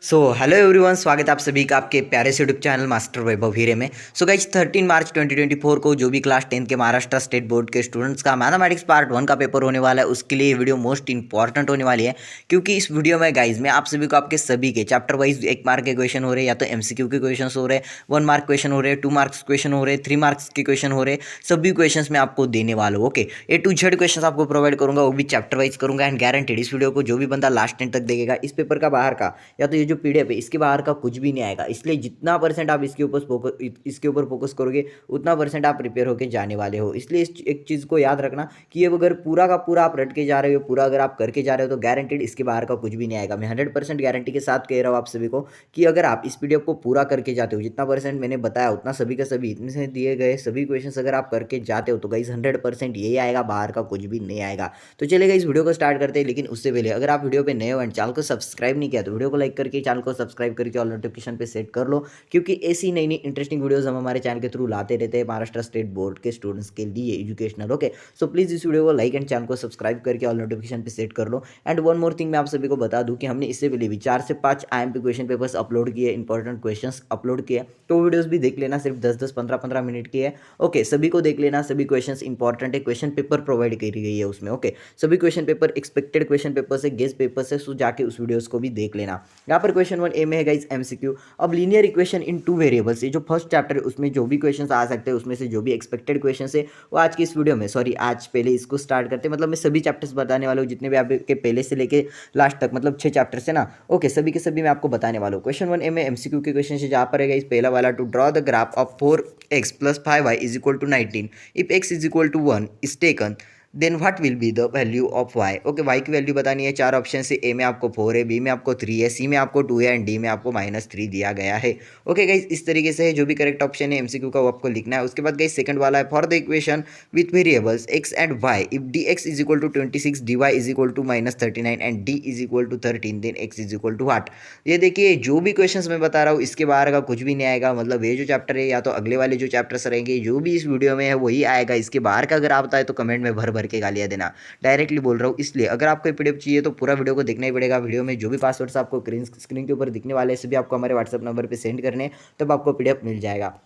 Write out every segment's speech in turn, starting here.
Hello everyone, स्वागत है आप सभी का आपके प्यारे से यूट्यूब चैनल मास्टर वैभव हीरे में। गाइज 13 मार्च 2024 को जो भी क्लास 10 के महाराष्ट्र स्टेट बोर्ड के स्टूडेंट्स का मैथमेटिक्स पार्ट 1 का पेपर होने वाला है, उसके लिए ये वीडियो मोस्ट इंपॉर्टेंट होने वाली है। क्योंकि इस वीडियो में गाइज मैं आप सभी को आपके सभी के चैप्टर वाइज 1 मार्क के क्वेश्चन हो रहे हैं, या तो एमसीक्यू के क्वेश्चन हो रहे हैं, 1 मार्क क्वेश्चन हो रहे हैं, 2 मार्क्स क्वेश्चन हो रहे हैं, 3 मार्क्स के क्वेश्चन हो रहे हैं, सभी क्वेश्चन मैं आपको देने वाला हूँ। Okay, A to Z question आपको प्रोवाइड करूंगा, वो भी चैप्टर वाइज करूंगा। एंड गारंटेड इस वीडियो को जो भी बंदा लास्ट 10 तक देखेगा, इस पेपर का बाहर का या तो ये जो पीडीएफ है इसके बाहर का कुछ भी नहीं आएगा। इसलिए जितना परसेंट आप इसके ऊपर फोकस करोगे, उतना परसेंट आप प्रिपेयर होकर जाने वाले हो। इसलिए एक चीज़ को याद रखना कि ये अगर पूरा का पूरा आप रट के जा रहे हो, पूरा अगर आप करके जा रहे हो, तो गारंटेड इसके बाहर का कुछ भी नहीं आएगा। मैं 100% गारंटी के साथ कह रहा हूँ आप सभी को कि अगर आप इस पीडीएफ को पूरा करके जाते हो, जितना परसेंट मैंने बताया उतना सभी का सभी इतने से दिए गए सभी क्वेश्चन अगर आप करके जाते हो, तो गाइस 100% यही आएगा, बाहर का कुछ भी नहीं आएगा। तो चलेगा, इस वीडियो को स्टार्ट करते हैं। लेकिन उससे पहले अगर आप वीडियो पे नए हो एंड चैनल को सब्सक्राइब नहीं किया, तो वीडियो को लाइक करके चैनल को सब्सक्राइब करके ऑल नोटिफिकेशन पे सेट कर लो। क्योंकि ऐसी नई नई इंटरेस्टिंग वीडियोस हम हमारे चैनल के थ्रू लाते रहते हैं महाराष्ट्र स्टेट बोर्ड के स्टूडेंट्स के लिए एजुकेशनल। ओके, सो प्लीज़ इस वीडियो को लाइक एंड चैनल को सब्सक्राइब करके ऑल नोटिफिकेशन पे सेट कर लो। एंड वन मोर थिंग मैं आप सभी को बता दूं कि हमने इससे पहले भी 4 से 5 IMP क्वेश्चन पेपर्स अपलोड किए, इंपॉर्टेंट क्वेश्चन अपलोड किए। तो वीडियोस भी देख लेना, सिर्फ 10-10 15-15 मिनट की है। ओके, सभी को देख लेना, सभी क्वेश्चन इंपॉर्टेंट है, क्वेश्चन पेपर प्रोवाइड करी गई है उसमें। ओके, सभी question paper expected question paper से, गेस्ट पेपर से, सो जाके उस वीडियोस को भी देख लेना। यहाँ पर क्वेश्चन 1A में है गाइस MCQ। अब लीनियर इक्वेशन इन 2 वेरिएबल्स, ये जो फर्स्ट चैप्टर है उसमें जो भी क्वेश्चंस आ सकते हैं, उसमें से जो भी एक्सपेक्टेड क्वेश्चंस है वो आज की इस वीडियो में, सॉरी आज पहले इसको स्टार्ट करते हैं। मतलब मैं सभी चैप्टर्स बताने वाला हूँ, जितने भी आपके पहले से लेके लास्ट तक, मतलब 6 चैप्टर्स है ना। ओके, सभी के सभी मैं आपको बताने वाला हूँ। क्वेश्चन 1A में MCQ के क्वेश्चन है, जहाँ पर है इस पहला वाला, to draw the graph of 4x + 5y = 19 if x = 1 is taken, then what will be the value of y. Okay, y की वैल्यू बतानी है। 4 ऑप्शन से, ए में आपको 4 है, बी में आपको 3 है, सी में आपको 2 है एंड डी में आपको -3 दिया गया है। ओके गाइस, इस तरीके से है, जो भी करेक्ट ऑप्शन है एमसीक्यू का वो आपको लिखना है। उसके बाद गाइस सेकंड वाला है, for the equation with variables x and y if D x is equal to 26, D y is equal to -39 and D is equal to 13, then x is equal to what. ये देखिए, जो भी question मैं बता रहा हूँ इसके बाहर का कुछ भी नहीं आएगा। मतलब ये जो चैप्टर है या तो अगले वाले जो चैप्टर्स रहेंगे, जो भी इस वीडियो में है वही आएगा। इसके बाहर का अगर आता है तो कमेंट में भर भर के गालियाँ देना, डायरेक्टली बोल रहा हूँ। इसलिए अगर आपको पीडीएफ चाहिए तो पूरा वीडियो को देखना ही पड़ेगा। वीडियो में जो भी पासवर्ड्स आपको स्क्रीन के ऊपर दिखने वाले हैं, सभी आपको हमारे व्हाट्सएप नंबर पे सेंड करने हैं, तब आपको पीडीएफ मिल जाएगा।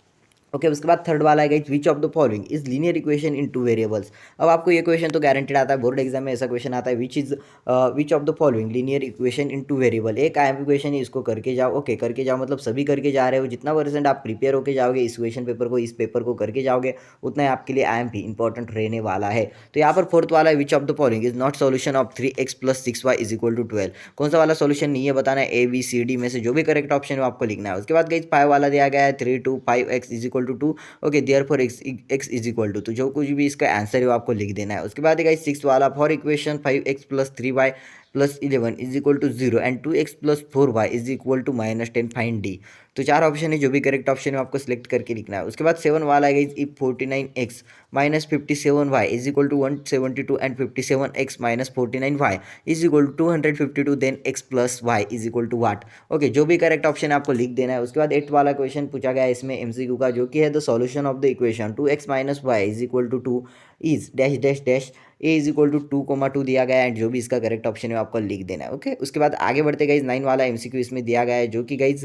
ओके, उसके बाद थर्ड वाला है guys, which of the following is linear equation in 2 variables. अब आपको ये क्वेश्चन तो गारंटेड आता है, बोर्ड एग्जाम में ऐसा क्वेश्चन आता है, which of the following linear equation in 2 variable. एक IMP इक्वेशन है, इसको करके जाओ। ओके, करके जाओ मतलब सभी करके जा रहे हो। जितना परसेंट आप प्रिपेयर होकर जाओगे इस क्वेश्चन पेपर को, इस पेपर को करके जाओगे, उतना ही आपके लिए IMP इंपॉर्टेंट रहने वाला है। तो यहाँ पर फोर्थ वाला है, which of the following is not solution of 3x + 6y = 12। कौन सा वाला सोल्यूशन नहीं है बताना है, ABCD में से जो भी करेक्ट ऑप्शन है वो आपको लिखना है। उसके बाद गाइस 5 वाला दिया गया है, 3 2 5x = 2। Okay, therefore x is equal to, तो जो कुछ भी इसका आंसर है वो आपको लिख देना है। उसके बाद गाइस 6 वाला, for equation 5x + 3y + 11 = 0 and 2x + 4y = -10, find D. तो 4 ऑप्शन है, जो भी करेक्ट ऑप्शन है आपको सिलेक्ट करके लिखना है। उसके बाद 7 वाला है, if 49x - 57y = 172 and 57x - 49y = 252, then x + y = what. Okay, जो भी करेक्ट ऑप्शन है आपको लिख देना है। उसके बाद 8 वाला क्वेश्चन पूछा गया है इसमें MCQ का, जो कि है the solution of the equation 2x - y = 2 is dash dash dash, a = 2, 2 दिया गया है एंड जो भी इसका करेक्ट ऑप्शन है आपको लिख देना है। ओके, उसके बाद आगे बढ़ते गाइज 9 वाला MCQ इसमें दिया गया है, जो कि guys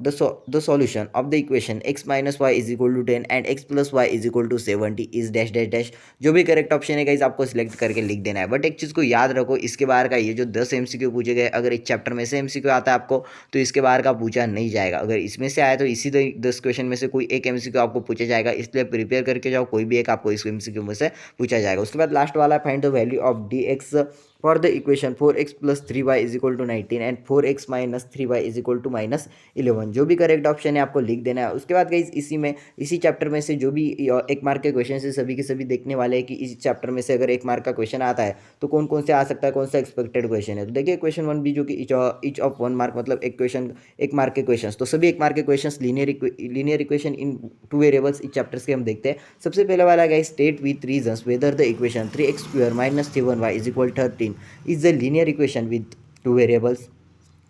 the solution of the equation x - y = 10 and x + y = 70 is dash dash dash. जो भी करेक्ट ऑप्शन है गाइज आपको सिलेक्ट करके लिख देना है। बट एक चीज़ को याद रखो, इसके बाहर का ये जो 10 MCQ पूछे गए, अगर एक चैप्टर में से MCQ आता है आपको, तो इसके बाहर का पूछा नहीं जाएगा। अगर इसमें से आया तो इसी 10 क्वेश्चन में से कोई एक MCQ आपको पूछा जाएगा। इसलिए प्रिपेयर करके जाओ, कोई भी एक आपको इस MCQ में से पूछा जाएगा। उसके बाद लास्ट वाला, find the value of dx for the equation 4x + 3y = 19 and 4x - 3y = -11। जो भी करेक्ट ऑप्शन है आपको लिख देना है। उसके बाद गाइज इसी चैप्टर में से जो भी 1 मार्क के क्वेश्चन है, सभी के सभी देखने वाले हैं कि इस चैप्टर में से अगर 1 मार्क का क्वेश्चन आता है तो कौन कौन से आ सकता है, कौन सा एक्सपेक्टेड क्वेश्चन है। तो देखिए क्वेश्चन 1 भी, जो कि इच ऑफ 1 मार्क, मतलब एक क्वेश्चन 1 मार्क के क्वेश्चन, तो सभी 1 मार्क के question linear equation in 2 variables इस चैप्टर्स के हम देखते हैं। सबसे पहले वाला guys, state with reasons whether the equation 3x² - 7y = 13 is a linear equation with 2 variables।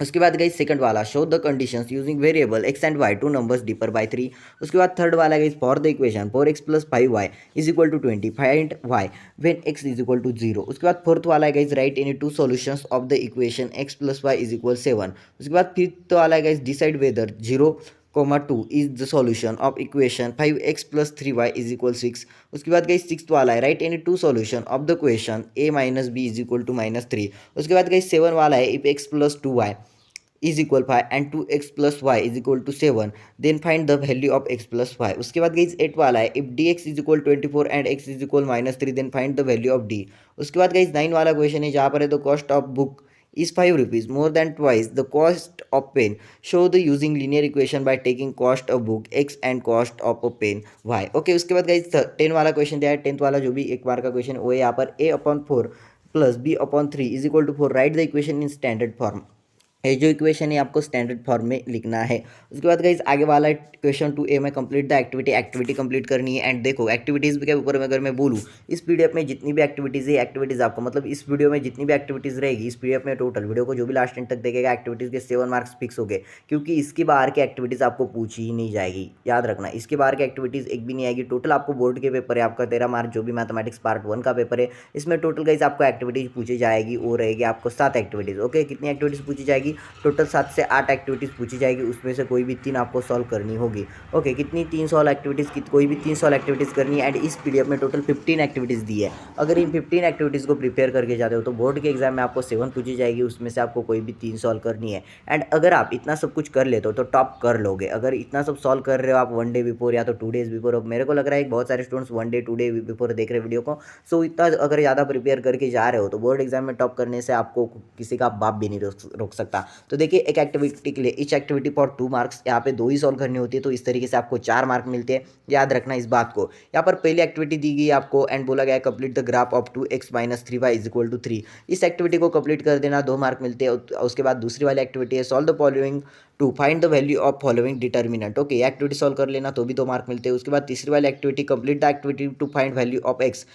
उसके बाद गई सेकंड वाला show the conditions using variable x and y two numbers differ by 3। उसके बाद थर्ड वाला गई for the equation 4x plus 5y is equal to 20 find y when x is equal to 0। उसके बाद फोर्थ वाला है guys write any two solutions of the equation x plus y is equal 7। उसके बाद fifth वाला है guys decide whether 0,2 is the solution of equation 5x plus 3y is equal 6। उसके बाद गई सिक्स वाला है write any two solution of the question a minus b is equal to -3। उसके बाद गई 7 वाला है if x plus 2y is equal 5 and 2x plus y is equal to 7 then find the value of x plus y। उसके बाद गई 8 वाला है if dx is equal 24 and x is equal -3 then find the value of d। उसके बाद गई 9 वाला question है जहाँ पर है the cost of book is 5 rupees more than twice the cost of pen show the using linear equation by taking cost of book x and cost of a pen y। Okay उसके बाद guys 10 वाला question दिया है 10th वाला जो भी एक बार का क्वेश्चन वो है यहाँ पर a/4 plus b/3 is equal to 4 write the equation in standard form. ये जो इक्वेशन है आपको स्टैंडर्ड फॉर्म में लिखना है। उसके बाद गाइस आगे वाला क्वेश्चन 2a में कंप्लीट द एक्टिविटी कंप्लीट करनी है। एंड देखो एक्टिविटीज़ के ऊपर में अगर मैं बोलूँ इस पीडीएफ में जितनी भी एक्टिविटीज़ है एक्टिविटीज़ आपको मतलब इस वीडियो में जितनी भी एक्टिविटीज़ रहेगी इस पीडीएफ में टोटल वीडियो को जो भी लास्ट एंड तक देखेगा एक्टिविटीज़ के 7 मार्क्स फिक्स हो गए क्योंकि इसके बाहर की एक्टिविटीज़ आपको पूछी ही नहीं जाएगी। याद रखना इसके बाहर की एक्टिविटीज़ एक भी नहीं आएगी। टोटल आपको बोर्ड के पेपर है आपका 13 मार्च जो भी मैथमेटिक्स पार्ट 1 का पेपर है इसमें टोटल गाइस आपको एक्टिविटीज़ पूछी जाएगी वो रहेगी आपको 7 एक्टिविटीज़। ओके कितनी एक्टिविटीज़ पूछी जाएगी टोटल 7 से 8 एक्टिविटीज़ पूछी जाएगी उसमें से कोई भी 3 आपको सॉल्व करनी होगी। ओके कितनी 3 सॉल्व एक्टिविटीज़ कोई भी 3 सॉल्व एक्टिविटीज़ करनी है। एंड इस पीडीएफ में टोटल 15 एक्टिविटीज़ दी है। अगर इन 15 एक्टिविटीज़ को प्रिपेयर करके जाते हो तो बोर्ड के एग्जाम में आपको 7 पूछी जाएगी उसमें से आपको कोई भी 3 सॉल्व करनी है। एंड अगर आप इतना सब कुछ कर लेते हो तो टॉप कर लोगे। अगर इतना सब सॉल्व कर रहे हो आप 1 डे बिफोर या तो 2 डेज बिफोर। अब मेरे को लग रहा है बहुत सारे स्टूडेंट्स 1 डे 2 डे बिफोर देख रहे वीडियो को। सो इतना अगर ज़्यादा प्रिपेयर करके जा रहे हो तो बोर्ड एग्जाम में टॉप करने से आपको किसी का बाप भी नहीं रोक सकता। तो देखिए एक एक्टिविटी के लिए ईच एक्टिविटी फॉर 2 मार्क्स यहाँ पे 2 ही सॉल्व करनी होती है तो इस तरीके से आपको 4 मार्क मिलते हैं। याद रखना इस बात को। यहाँ पर पहली एक्टिविटी दी गई आपको एंड बोला गया है complete the graph of 2x minus 3y is equal to 3। इस एक्टिविटी को कंप्लीट कर देना 2 मार्क मिलते हैं। उसके बाद दूसरी वाली एक्टिविटी है solve the following to find the value of following determinant. Okay ये एक्टिविटी सॉल्व कर लेना तो भी 2 मार्क मिलते हैं। उसके बाद तीसरी वाली activity complete the activity to find value of x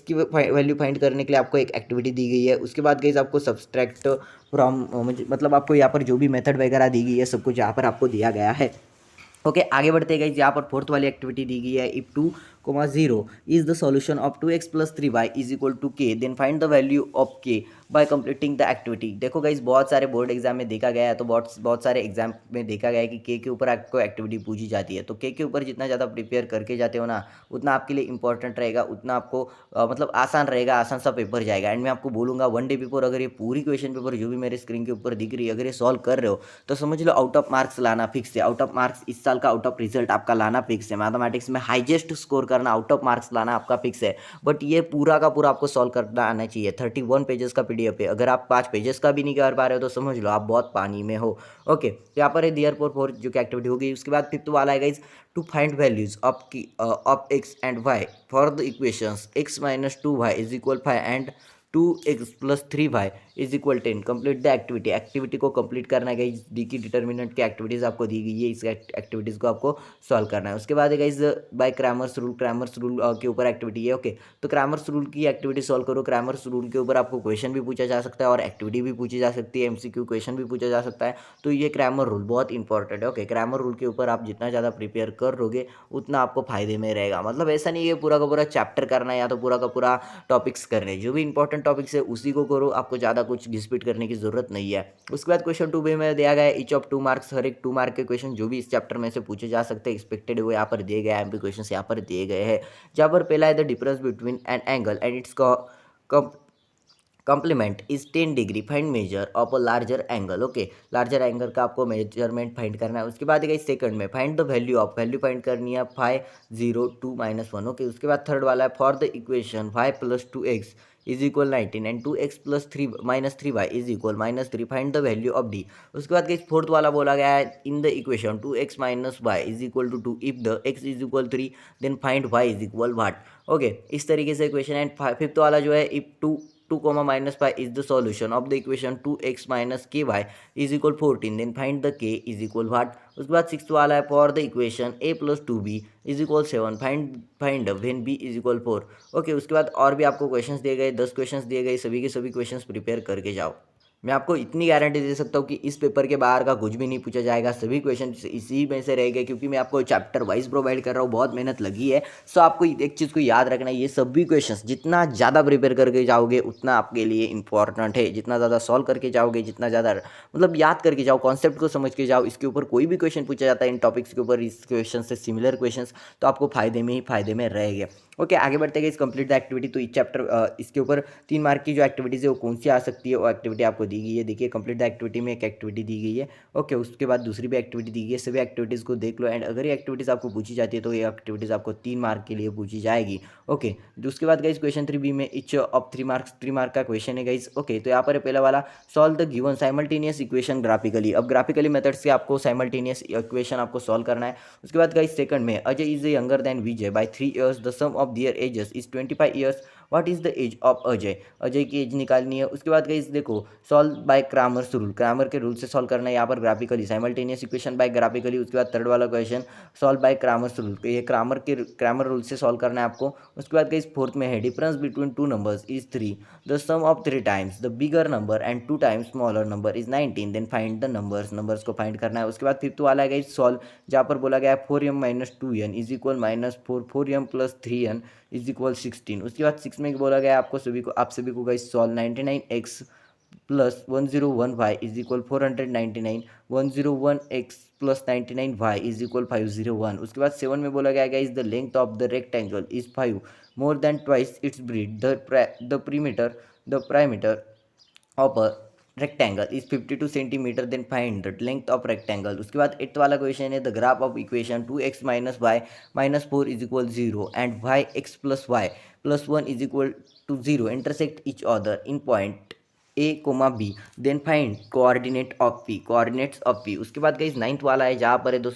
की वैल्यू फाइंड करने के लिए आपको एक एक्टिविटी दी गई है। उसके बाद गाइस आपको सब्सट्रैक्ट फ्रॉम मतलब आपको यहाँ पर जो भी मेथड वगैरह दी गई है सब कुछ यहाँ पर आपको दिया गया है। ओके आगे बढ़ते गए यहाँ पर फोर्थ वाली एक्टिविटी दी गई है if 2,0 is the solution of 2x plus 3y is equal to k then find the value of k by completing the activity. देखो गाइस बहुत सारे बोर्ड एग्जाम में देखा गया है तो बहुत सारे एग्जाम में देखा गया है कि k के ऊपर आपको एक्टिविटी पूछी जाती है। तो k के ऊपर जितना ज़्यादा प्रिपेयर करके जाते हो ना उतना आपके लिए इंपॉर्टेंट रहेगा उतना आपको मतलब आसान रहेगा आसान सा पेपर जाएगा। एंड मैं आपको बोलूँगा 1 डे बिफोर अगर ये पूरी क्वेश्चन पेपर जो भी मेरे स्क्रीन के ऊपर दिख रही है अगर ये सॉल्व कर रहे हो तो समझ लो आउट ऑफ मार्क्स लाना फिक्स है। आउट ऑफ मार्क्स इस साल का आउट ऑफ रिजल्ट आपका लाना फिक्स है। मैथमेटिक्स में हाईएस्ट स्कोर करना आउट ऑफ मार्क्स लाना आपका फिक्स है। बट ये पूरा का पूरा आपको सॉल्व करना आना चाहिए। 31 पेजेस का पीडीएफ है अगर आप 5 पेजेस का भी नहीं कर पा रहे हो तो समझ लो आप बहुत पानी में हो। ओके तो यहाँ पर है देयरफॉर फोर जो कि एक्टिविटी होगी। उसके बाद फिफ्थ वाला है guys to find values of x and y for the equations x minus 2y is equal 5 and 2x plus 3y is equal 10 complete the activity. Activity को कंप्लीट करना है गाइस डी की determinant की activities आपको दी गई है इस एक्टिविटीज़ को आपको सॉल्व करना है। उसके बाद है गाइस बाय क्रैमर्स रूल के ऊपर एक्टिविटी है। ओके तो क्रैमर्स रूल की एक्टिविटी सॉल्व करो। क्रैमर्स रूल के ऊपर आपको क्वेश्चन भी पूछा जा सकता है और एक्टिविटी भी पूछी जा सकती है एमसीक्यू क्वेश्चन भी पूछा जा सकता है। तो ये क्रैमर रूल बहुत इंपॉर्टेंट है। ओके क्रैमर रूल के ऊपर आप जितना ज़्यादा प्रिपेयर करोगे उतना आपको फायदे में रहेगा। मतलब ऐसा नहीं है पूरा का पूरा चैप्टर करना है या तो पूरा का पूरा टॉपिक्स करने जो भी इंपॉर्टेंट टॉपिक्स है उसी को करो। आपको ज़्यादा कुछ घिसपिट करने की जरूरत नहीं है। उसके बाद क्वेश्चन 2 में दिया गया है ईच ऑफ 2 मार्क्स हर एक 2 मार्क के क्वेश्चन जो भी इस चैप्टर में से पूछे जा सकते हैं एक्सपेक्टेड वो यहाँ पर दिए गए एमपी क्वेश्चन यहाँ पर दिए गए हैं। जहाँ पर पहला है the difference between an angle and its complement is 10 degree find measure of a larger angle. Okay larger angle का आपको मेजरमेंट फाइंड करना है। उसके बाद गई सेकंड में find the value of value find करनी है 5 0 2 -1। ओके उसके बाद थर्ड वाला है for the equation 5 + 2x is equal 19 and 2x plus 3 minus 3y is equal -3 find the value of D. उसके बाद गई फोर्थ वाला बोला गया है in the equation 2x minus y is equal to 2 if the x is equal 3 then find y is equal what. Okay इस तरीके से इक्वेशन। एंड फिफ्थ वाला जो है if 2 -5 is the solution of the equation 2x minus ky is equal 14 then find the k is equal what। उसके बाद sixth वाला है for the equation a plus 2b is equal 7 find when b is equal 4। Okay उसके बाद और भी आपको questions दिए गए 10 क्वेश्चंस दिए गए सभी के सभी क्वेश्चंस प्रिपेयर करके जाओ। मैं आपको इतनी गारंटी दे सकता हूँ कि इस पेपर के बाहर का कुछ भी नहीं पूछा जाएगा, सभी क्वेश्चन इसी में से रहेंगे, क्योंकि मैं आपको चैप्टर वाइज प्रोवाइड कर रहा हूँ, बहुत मेहनत लगी है। सो आपको एक चीज़ को याद रखना है, ये सभी क्वेश्चंस जितना ज़्यादा प्रिपेयर करके जाओगे उतना आपके लिए इंपॉर्टेंट है, जितना ज़्यादा सॉल्व करके जाओगे, जितना ज़्यादा मतलब याद करके जाओ, कॉन्सेप्ट को समझ के जाओ, इसके ऊपर कोई भी क्वेश्चन पूछा जाता है इन टॉपिक्स के ऊपर, इस क्वेश्चन से सिमिलर क्वेश्चन, तो आपको फायदे में ही फायदे में रहेंगे। ओके, आगे बढ़ते गए इस कंप्लीट द एक्टिविटी। तो इस चैप्टर इसके ऊपर 3 मार्क की जो एक्टिविटीज़ है वो कौन सी आ सकती है, वो एक्टिविटी आपको दी गई है। देखिए कंप्लीट द एक्टिविटी में एक एक्टिविटी दी गई है। ओके, उसके बाद दूसरी भी एक्टिविटी दी गई है। सभी एक्टिविटीज़ को देख लो, एंड अगर ये एक्टिविटीज़ आपको पूछी जाती है तो ये एक्टिविटीज़ आपको 3 मार्क के लिए पूछी जाएगी। ओके, उसके बाद गाइस क्वेश्चन 3 बी में इच ऑफ 3 मार्क का क्वेश्चन है गाइस। ओके, तो यहाँ पर पहला वाला, solve the given simultaneous equation graphically. अब ग्राफिकली मेथड से आपको साइमल्टेनियस इक्वेशन आपको सॉल्व करना है। उसके बाद गाइस सेकंड में, Ajay is younger than Vijay by 3 years, the sum of their ages is 25 years, what is the age of Ajay. Ajay की एज निकालनी है। उसके बाद गाइस देखो, solve by Cramer's rule, Cramer के रूल से सॉल्व करना है यहाँ पर graphically, simultaneous equation by graphically. उसके बाद थर्ड वाला question, solve by Cramer's rule, ये क्रामर रूल से सॉल्व करना है आपको। उसके बाद गाइस फोर्थ में है, difference between two numbers is 3, the sum of 3 times the bigger number and 2 times smaller number is 19, then find the numbers को फाइंड करना है। उसके बाद फिफ्थ वाला है गाइस सॉल्व, जहाँ पर बोला गया है 4m - 2n is equal -4, 4m + 3n is equal 16। उसके बाद 6 में बोला गया है आप सभी को guys solve 99x plus 101y is equal 499, 101x plus 99y is equal 501। उसके बाद 7 में बोला गया is the length of the rectangle is 5 more than twice its breadth, the perimeter of a rectangle is 52 centimetre, then find the length of rectangle. उसके बाद 8th वाला question है, the graph of equation 2x - y - 4 is equal 0 and yx + y + 1 is equal to 0 intersect each other in point A comma B, then find coordinates of P. उसके बाद guys 9th वाला है, जहाँ पर है the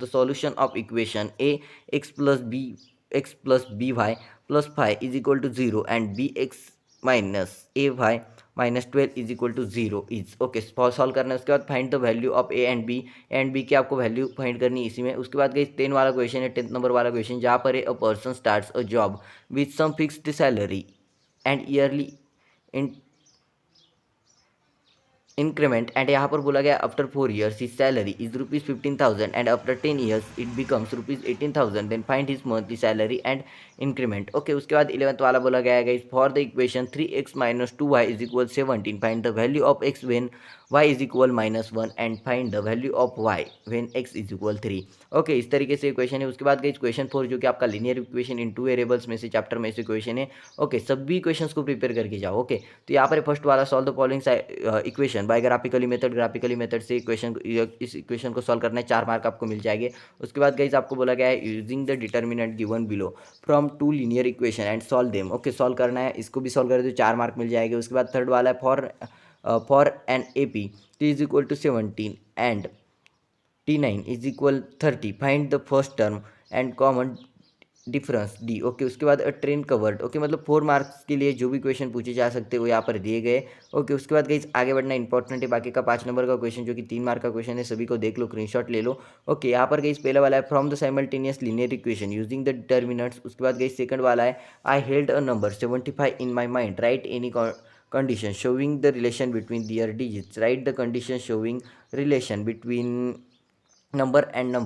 solution of equation A X plus B Y plus 5 is equal to 0 and B X minus A Y -12 is equal to 0 is. Okay, solve करना है। उसके बाद find the value of A and B की आपको value find करनी है इसी में। उसके बाद गाइस 10 वाला क्वेश्चन है, 10th नंबर वाला क्वेश्चन, जहाँ पर है, a person starts a job with some fixed salary and yearly increment, and यहाँ पर बोला गया after 4 years his salary is ₹15,000 and after 10 years it becomes ₹18,000, then find his monthly salary and increment. Okay, उसके बाद 11th वाला बोला गया है for the equation 3x - 2y is equal 17, find the value of x when y is equal -1 and find the value of y when x is equal 3। Okay, इस तरीके से question है। उसके बाद गई क्वेश्चन 4, जो कि आपका लीनियर इक्वेशन इन 2 वेरिएबल्स में से चैप्टर में से क्वेश्चन है। ओके, सभी क्वेश्चंस को प्रिपेयर करके जाओ। ओके, तो यहाँ पर फर्स्ट वाला, solve the following equation by graphically method से इस इक्वेशन को सॉल्व करना है, 4 मार्क आपको मिल जाएंगे। उसके बाद गाइस आपको बोला गया है, using the determinant given below from 2 linear equation and solve them. Okay, solve करना है, इसको भी सॉल्व करें तो 4 मार्क मिल जाएंगे। उसके बाद थर्ड वाला है, for an AP t is equal to 17 and t9 is equal 30, find the first term and common difference D. Okay, उसके बाद ट्रेन कवर्ड। ओके, मतलब 4 मार्क्स के लिए जो भी क्वेश्चन पूछे जा सकते हैं वो यहाँ पर दिए गए। ओके, उसके बाद गाइस आगे बढ़ना इंपॉर्टेंट है। बाकी का 5 नंबर का क्वेश्चन, जो कि 3 मार्क का क्वेश्चन है, सभी को देख लो, स्क्रीनशॉट ले लो। ओके, यहाँ पर गाइस पहला वाला है, from the simultaneous linear equation using the determinants. उसके बाद गाइस सेकंड वाला है, I held a number 75 in my mind, right any condition showing the relation between their digits, write the condition showing relation between number and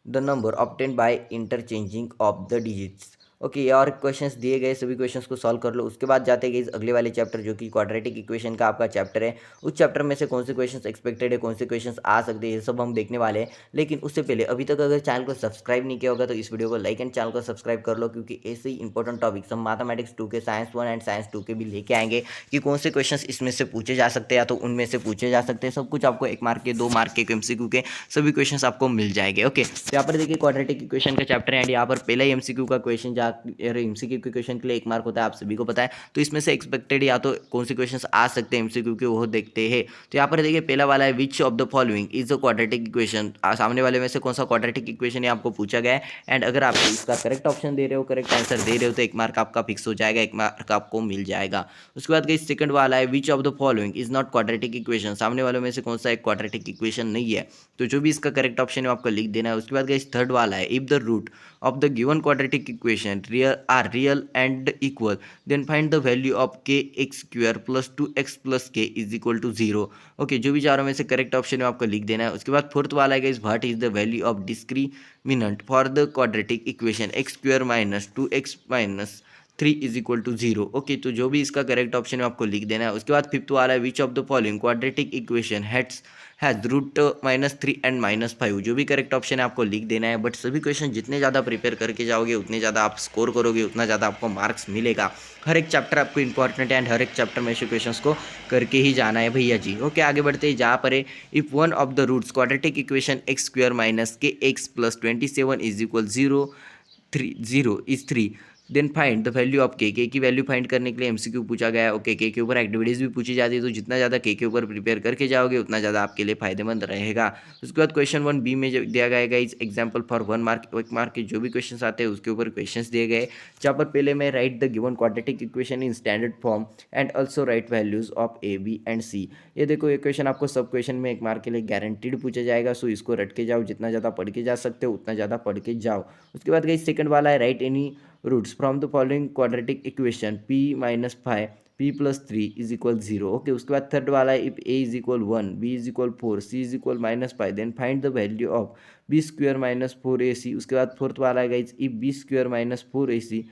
the number obtained by interchanging of the digits। Okay, ये और questions दिए गए, सभी questions को solve कर लो। उसके बाद जाते गए अगले वाले चैप्टर, जो कि क्वाड्रेटिक इक्वेशन का आपका चैप्टर है। उस चैप्टर में से कौन से क्वेश्चंस एक्सपेक्टेड है, कौन से क्वेश्चंस आ सकते हैं, ये सब हम देखने वाले हैं। लेकिन उससे पहले अभी तक अगर चैनल को सब्सक्राइब नहीं किया होगा तो इस वीडियो को लाइक एंड चैनल को सब्सक्राइब कर लो, क्योंकि ऐसे ही इंपॉर्टेंट टॉपिक्स हम मैथमेटिक्स 2 के, साइंस 1 एंड साइंस 2 के भी लेके आएंगे, कि कौन से क्वेश्चन इसमें से पूछे जा सकते हैं या तो उनमें से पूछे जा सकते हैं। सब कुछ आपको 1 मार्क के, 2 मार्क के, MCQ के सभी क्वेश्चन आपको मिल जाएंगे। ओके, तो यहाँ पर देखिए क्वाड्रेटिक इक्वेशन का चैप्टर है, एंड यहाँ पर पहला ही MCQ का क्वेश्चन, MCQ के क्वेश्चन के लिए 1 मार्क होता है, आप सभी को पता है। तो इसमें से एक्सपेक्टेड या तो कौन से क्वेश्चंस आ सकते हैं MCQ के, वो देखते हैं। तो यहाँ पर देखिए पहला वाला है, which of the following is a quadratic equation. सामने वाले में से कौन सा क्वाड्रेटिक इक्वेशन है आपको पूछा गया है, एंड अगर आप इसका करेक्ट ऑप्शन दे रहे हो, करेक्ट आंसर दे रहे हो, तो 1 मार्क आपका फिक्स हो जाएगा, 1 मार्क आपको मिल जाएगा। उसके बाद गई सेकंड वाला है, which of the following is not quadratic equation. सामने वालों में से कौन सा एक क्वाड्रेटिक इक्वेशन नहीं है, तो जो भी इसका करेक्ट ऑप्शन है आपको लिख देना है। उसके बाद गई थर्ड वाला है, if the root of the given quadratic equation real and equal, then find the value of kx square plus 2x plus k is equal to 0। Okay, जो भी चारों में से करेक्ट ऑप्शन है आपको लिख देना है। उसके बाद फोर्थ वाला है what is the value of discriminant for the quadratic equation x square minus 2x minus 3 is equal to 0। Okay, तो जो भी इसका करेक्ट ऑप्शन है आपको लिख देना है। उसके बाद फिफ्थ वाला है which of the following quadratic equation has root -3 and -5। जो भी करेक्ट ऑप्शन है आपको लिख देना है। बट सभी क्वेश्चन जितने ज़्यादा प्रिपेयर करके जाओगे उतने ज़्यादा आप स्कोर करोगे, उतना ज़्यादा आपको मार्क्स मिलेगा। हर एक चैप्टर आपको इंपॉर्टेंट है एंड हर एक चैप्टर में से क्वेश्चंस को करके ही जाना है भैया जी। ओके, आगे बढ़ते हैं। जहाँ पर है if one of the roots quadratic equation x square minus के X plus 27 is equal 0 is 3, then find the value of के की वैल्यू फाइंड करने के लिए एमसीक्यू पूछा गया है। ओके, के ऊपर एक्टिविटीज़ भी पूछी जाती है, तो जितना ज़्यादा के ऊपर प्रिपेयर करके जाओगे उतना ज़्यादा आपके लिए फायदेमंद रहेगा। उसके बाद क्वेश्चन 1b में दिया गया इस एग्जाम्पल फॉर 1 मार्क, 1 मार्क के जो भी क्वेश्चन आते हैं उसके ऊपर क्वेश्चन दिए गए, जहाँ पर पहले में write the given quadratic equation in standard form and also write values of A B and C. ये देखो, ये क्वेश्चन आपको सब क्वेश्चन में 1 मार्क के लिए गारंटीड पूछा जाएगा। सो इसको रट के जाओ, जितना ज़्यादा पढ़ के जा सकते हो उतना ज़्यादा पढ़ के जाओ। उसके बाद गई सेकंड वाला है write any roots from the following quadratic equation p minus 5 p plus 3 is equal 0। Okay, उसके बाद थर्ड वाला है if a is equal 1 b is equal 4 c is equal -5 then find the value of b square minus 4ac। उसके बाद fourth वाला है guys if b square minus 4ac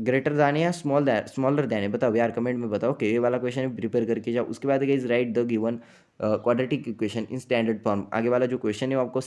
greater than या smaller than है, बताओ यार कमेंट में बताओ। ओके, ये वाला क्वेश्चन प्रिपेयर करके जाओ। उसके बाद guys write the given quadratic equation in standard form. आगे वाला जो क्वेश्चन है वो आपको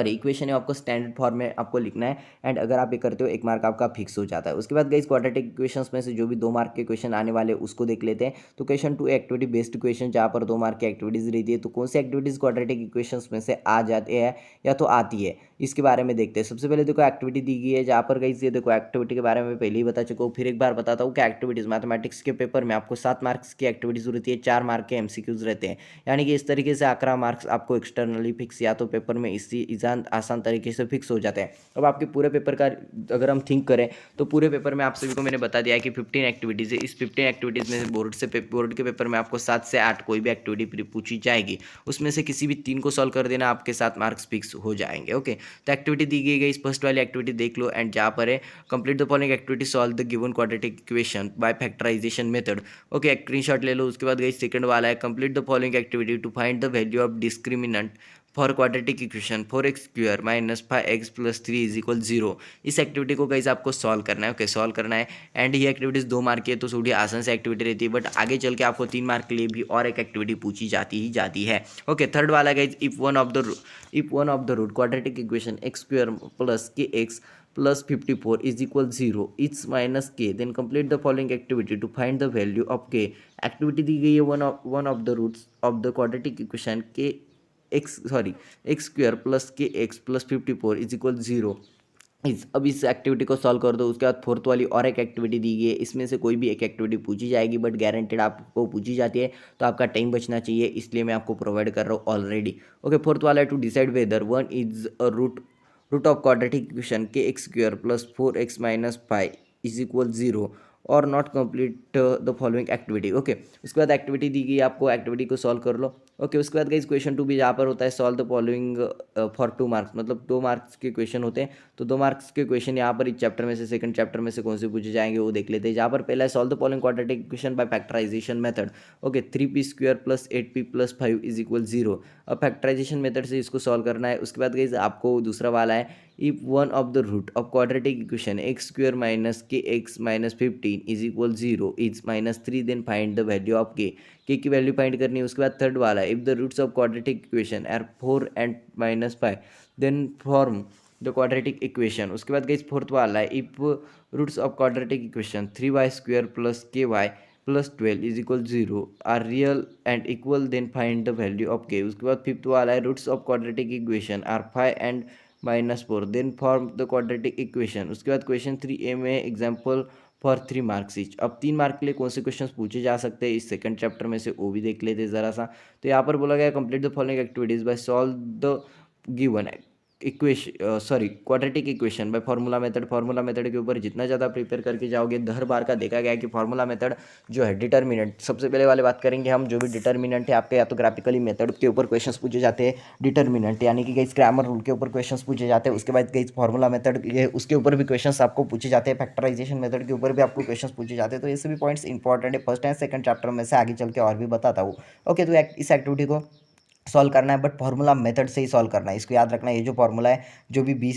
इक्वेशन है आपको स्टैंडर्ड फॉर्म में आपको लिखना है एंड अगर आप ये करते हो 1 मार्क आपका फिक्स हो जाता है। उसके बाद गाइस क्वाड्रेटिक इक्वेशंस में से जो भी 2 मार्क के क्वेश्चन आने वाले उसको देख लेते हैं। तो क्वेश्चन 2 एक्टिविटी बेस्ड क्वेश्चन, जहाँ पर 2 मार्क की एक्टिविटीज रहती है। तो कौन सी एक्टिविटीज क्वाड्रेटिक इक्वेशंस में से आ जाती है या तो आती है, इसके बारे में देखते हैं। सबसे पहले देखो एक्टिविटी दी गई है, जहाँ पर गाइस ये देखो एक्टिविटी के बारे में पहले ही बता चुका हूँ, फिर एक बार बताता हूँ कि एक्टिविटीज मैथमेटिक्स के पेपर में आपको 7 मार्क्स की एक्टिविटीज रहती है, 4 मार्क के एमसीक्यूज रहते हैं, यानी कि इस तरीके से 11 मार्क्स आपको एक्सटर्नली फिक्स या तो पेपर में इसी आसान तरीके से फिक्स हो जाते हैं। अब आपके पूरे पेपर का अगर हम थिंक करें तो पूरे पेपर में आप सभी को मैंने बता दिया है कि 15 एक्टिविटीज़ है। इस 15 एक्टिविटीज़ में बोर्ड के पेपर में आपको 7 से 8 कोई भी एक्टिविटी पूछी जाएगी, उसमें से किसी भी 3 को सॉल्व कर देना, आपके 7 मार्क्स फिक्स हो जाएंगे। ओके, तो एक्टिविटी दी गई इस फर्स्ट वाली एक्टिविटी देख लो एंड जहाँ पर है complete the following activity, solve the given quadratic equation by factorization method. Okay, screenshot ले लो। उसके बाद गई सेकंड वाला है complete the following activity to find the value of discriminant for quadratic equation 4x square minus 5x plus 3 is equal 0। इस activity को guys आपको सॉल्व करना है। ओके, सॉल्व करना है एंड ये एक्टिविटीज 2 मार्क की है तो थोड़ी आसान से एक्टिविटी रहती है, बट आगे चल के आपको 3 मार्क के लिए भी और एक एक्टिविटी पूछी जाती है। ओके, थर्ड वाला guys if one of the root quadratic equation x square plus K X plus 54 is equal 0 it's minus K, then complete the following activity to find the value of K. Activity दी गई है one of the roots of the quadratic equation के x square plus K X plus 54 is equal 0। अब इस activity को solve कर दो। उसके बाद फोर्थ वाली और एक एक्टिविटी दी गई है, इसमें से कोई भी एक एक्टिविटी पूछी जाएगी, बट गारंटेड आपको पूछी जाती है, तो आपका टाइम बचना चाहिए, इसलिए मैं आपको प्रोवाइड कर रहा हूँ ऑलरेडी। ओके, फोर्थ वाला है to decide whether one is a root of quadratic equation के x square plus 4x minus 5 is equal 0 और not complete the following activity. Okay, उसके बाद एक्टिविटी दी गई आपको, एक्टिविटी को सॉल्व कर लो। ओके, उसके बाद गाइस क्वेश्चन 2 भी जहाँ पर होता है solve the following for 2 marks, मतलब 2 मार्क्स के क्वेश्चन होते हैं। तो 2 मार्क्स के क्वेश्चन यहाँ पर इस चैप्टर में से सेकंड चैप्टर में से कौन से पूछे जाएंगे वो देख लेते हैं। जहाँ पर पहला है solve the following quadratic equation by factorization method. Okay, 3p square plus 8p plus 5 is equal 0। अब फैक्टराइजेशन मेथड से इसको सॉल्व करना है। उसके बाद गाइस आपको दूसरा वाला है if one of the root of quadratic equation x square minus के x minus 15 is equal 0 is minus 3 then find the value of के की वैल्यू फाइंड करनी है। उसके बाद थर्ड वाला है if the roots of quadratic equation are 4 and minus 5 then form the quadratic equation. उसके बाद गाइस फोर्थ वाला है if roots of quadratic equation 3y square plus k y plus 12 is equal 0 are real and equal then find the value of k. उसके बाद fifth वाला है roots of quadratic equation are 5 and -4 then form the quadratic equation. उसके बाद question 3a में example for 3 marks each. अब 3 mark के लिए कौन से क्वेश्चंस पूछे जा सकते हैं इस सेकंड चैप्टर में से, वो भी देख लेते हैं ज़रा सा। तो यहाँ पर बोला गया complete the following activities by solve the given quadratic equation by formula method के ऊपर जितना ज़्यादा प्रिपेयर करके जाओगे, हर बार का देखा गया है कि फार्मूला मेथड जो है डिटर्मिनेंट, सबसे पहले वाले बात करेंगे हम, जो भी डिटर्मिनेंट है आपके, या तो ग्राफिकली मेथड के ऊपर क्वेश्चंस पूछे जाते हैं डिटर्मिनेंट, यानी कि गाइस ग्रामर रूल के ऊपर क्वेश्चंस पूछे जाते हैं। उसके बाद गाइस फार्मूला मेथड ये उसके ऊपर भी क्वेश्चंस आपको पूछे जाते हैं, फैक्टराइजेशन मेथड के ऊपर भी आपको क्वेश्चंस पूछे जाते हैं। तो ये सभी पॉइंट्स इंपॉर्टेंट है फर्स्ट एंड सेकंड चैप्टर में से, आगे चल के और भी बताता हूँ। ओके, तो इस एक्टिविटी को सॉल्व करना है, बट फार्मूला मेथड से ही सॉल्व करना है। इसको याद रखना है, ये जो फार्मूला है, जो भी बी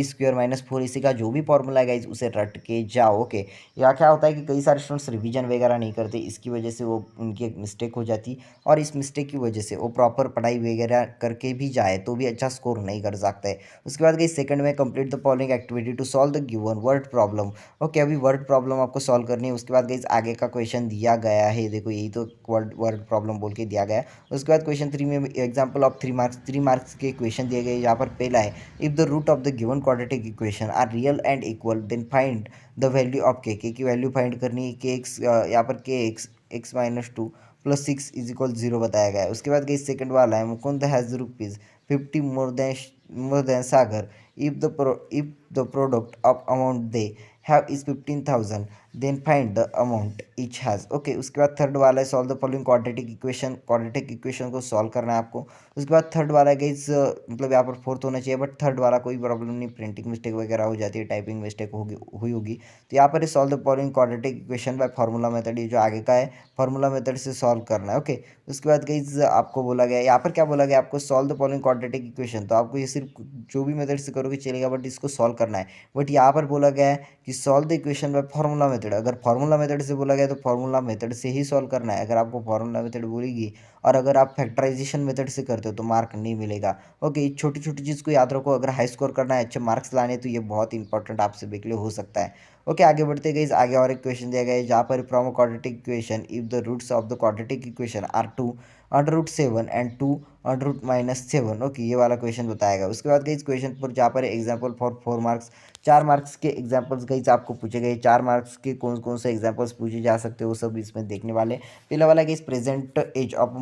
स्क्वायर माइनस 4 इसी का जो भी फार्मूला है गाइज, उसे रट के जाओ। ओके, या क्या होता है कि कई सारे स्टूडेंट्स रिवीजन वगैरह नहीं करते, इसकी वजह से वो उनकी एक मिस्टेक हो जाती, और इस मिस्टेक की वजह से वो प्रॉपर पढ़ाई वगैरह करके भी जाए तो भी अच्छा स्कोर नहीं कर सकता है। उसके बाद गाइज सेकंड में complete the following activity to solve the given word problem. Okay, अभी वर्ड प्रॉब्लम आपको सॉल्व करनी है। उसके बाद गाइज आगे का क्वेश्चन दिया गया है, देखो यही तो वर्ड प्रॉब्लम बोल के दिया गया है। उसके बाद क्वेश्चन 3 में एग्जाम्पल ऑफ 3 मार्क्स के इक्वेशन दिए गए। यहाँ पर पहला है, if the root of the given quadratic equation are real and equal then find the value of के की वैल्यू फाइंड करनी है। के एक्स, यहाँ पर के x minus 2 plus 6 is equal 0 बताया गया है। उसके बाद गई सेकंड वाला है, Mukund has rupees 50 more than Sagar, if the product of amount they have is 15,000 then find the amount each has. Okay, उसके बाद थर्ड वाला है, solve the following quadratic equation को सॉल्व करना है आपको। उसके बाद थर्ड वाला है गाइस, मतलब यहाँ पर फोर्थ होना चाहिए, बट थर्ड वाला कोई प्रॉब्लम नहीं, प्रिंटिंग मिस्टेक वगैरह हो जाती है, टाइपिंग मिस्टेक हुई होगी। तो यहाँ पर solve the following quadratic equation by formula method, ये जो आगे का है फार्मूला मेथड से सॉल्व करना है। ओके, उसके बाद गाइस आपको बोला गया, यहाँ पर क्या बोला गया आपको, solve the following quadratic equation. तो आपको ये सिर्फ जो भी मेथड से करोगे चलेगा, बट इसको सॉल्व करना है। बट यहाँ पर बोला गया है कि solve the equation by formula method. अगर फार्मूला मेथड से बोला गया तो फार्मूला मेथड से ही सॉल्व करना है। अगर आपको फार्मूला मेथड बोलेगी और अगर आप फैक्टराइजेशन मेथड से करते हो तो मार्क नहीं मिलेगा। ओके, छोटी छोटी चीज़ को याद रखो, अगर हाई स्कोर करना है, अच्छे मार्क्स लाने, तो ये बहुत इंपॉर्टेंट आप सभी के लिए हो सकता है। ओके, आगे बढ़ते गए, आगे और एक क्वेश्चन दिया गया है, जहाँ पर from quadratic equation if the roots of the quadratic equation are 2√7 and 2√-7। Okay, ये वाला क्वेश्चन बताया गया। उसके बाद गई क्वेश्चन पर जहाँ पर एग्जाम्पल फॉर 4 मार्क्स, 4 मार्क्स के एग्जाम्पल्स गई आपको पूछे गए। 4 मार्क्स के कौन कौन से एग्जाम्पल्स पूछे जा सकते हो, वो सब इसमें देखने वाले। पहला वाला गई, present age of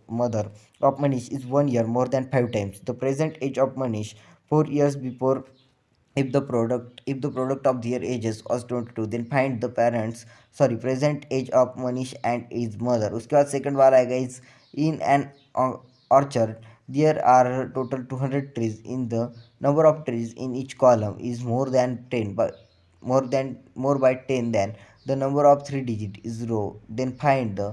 mother of Manish is 1 year more than 5 times the present age of Manish 4 years before. If the product of their ages was 22, then find the present age of Manish and his mother. उसके बाद second वाला है guys, in an orchard there are total 200 trees. In the number of trees in each column is more by 10 than the number of 3 digit is row. Then find the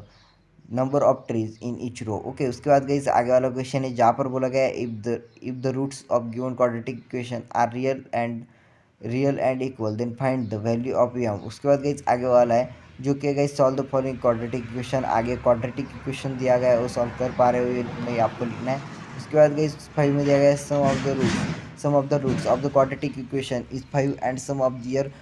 number of trees in each row. Okay, उसके बाद गई आगे वाला question है, जहाँ पर बोला गया है if the roots of given quadratic equation are real and equal then find the value of M. उसके बाद गई आगे वाला है, जो कि गई solve the following quadratic equation. आगे क्वाड्रेटिक इक्वेशन दिया गया है, वो सॉल्व कर पा रहे हो नहीं, आपको लिखना है। उसके बाद गई 5 में दिया गया है, sum of the roots of the quadratic equation is 5 and sum of their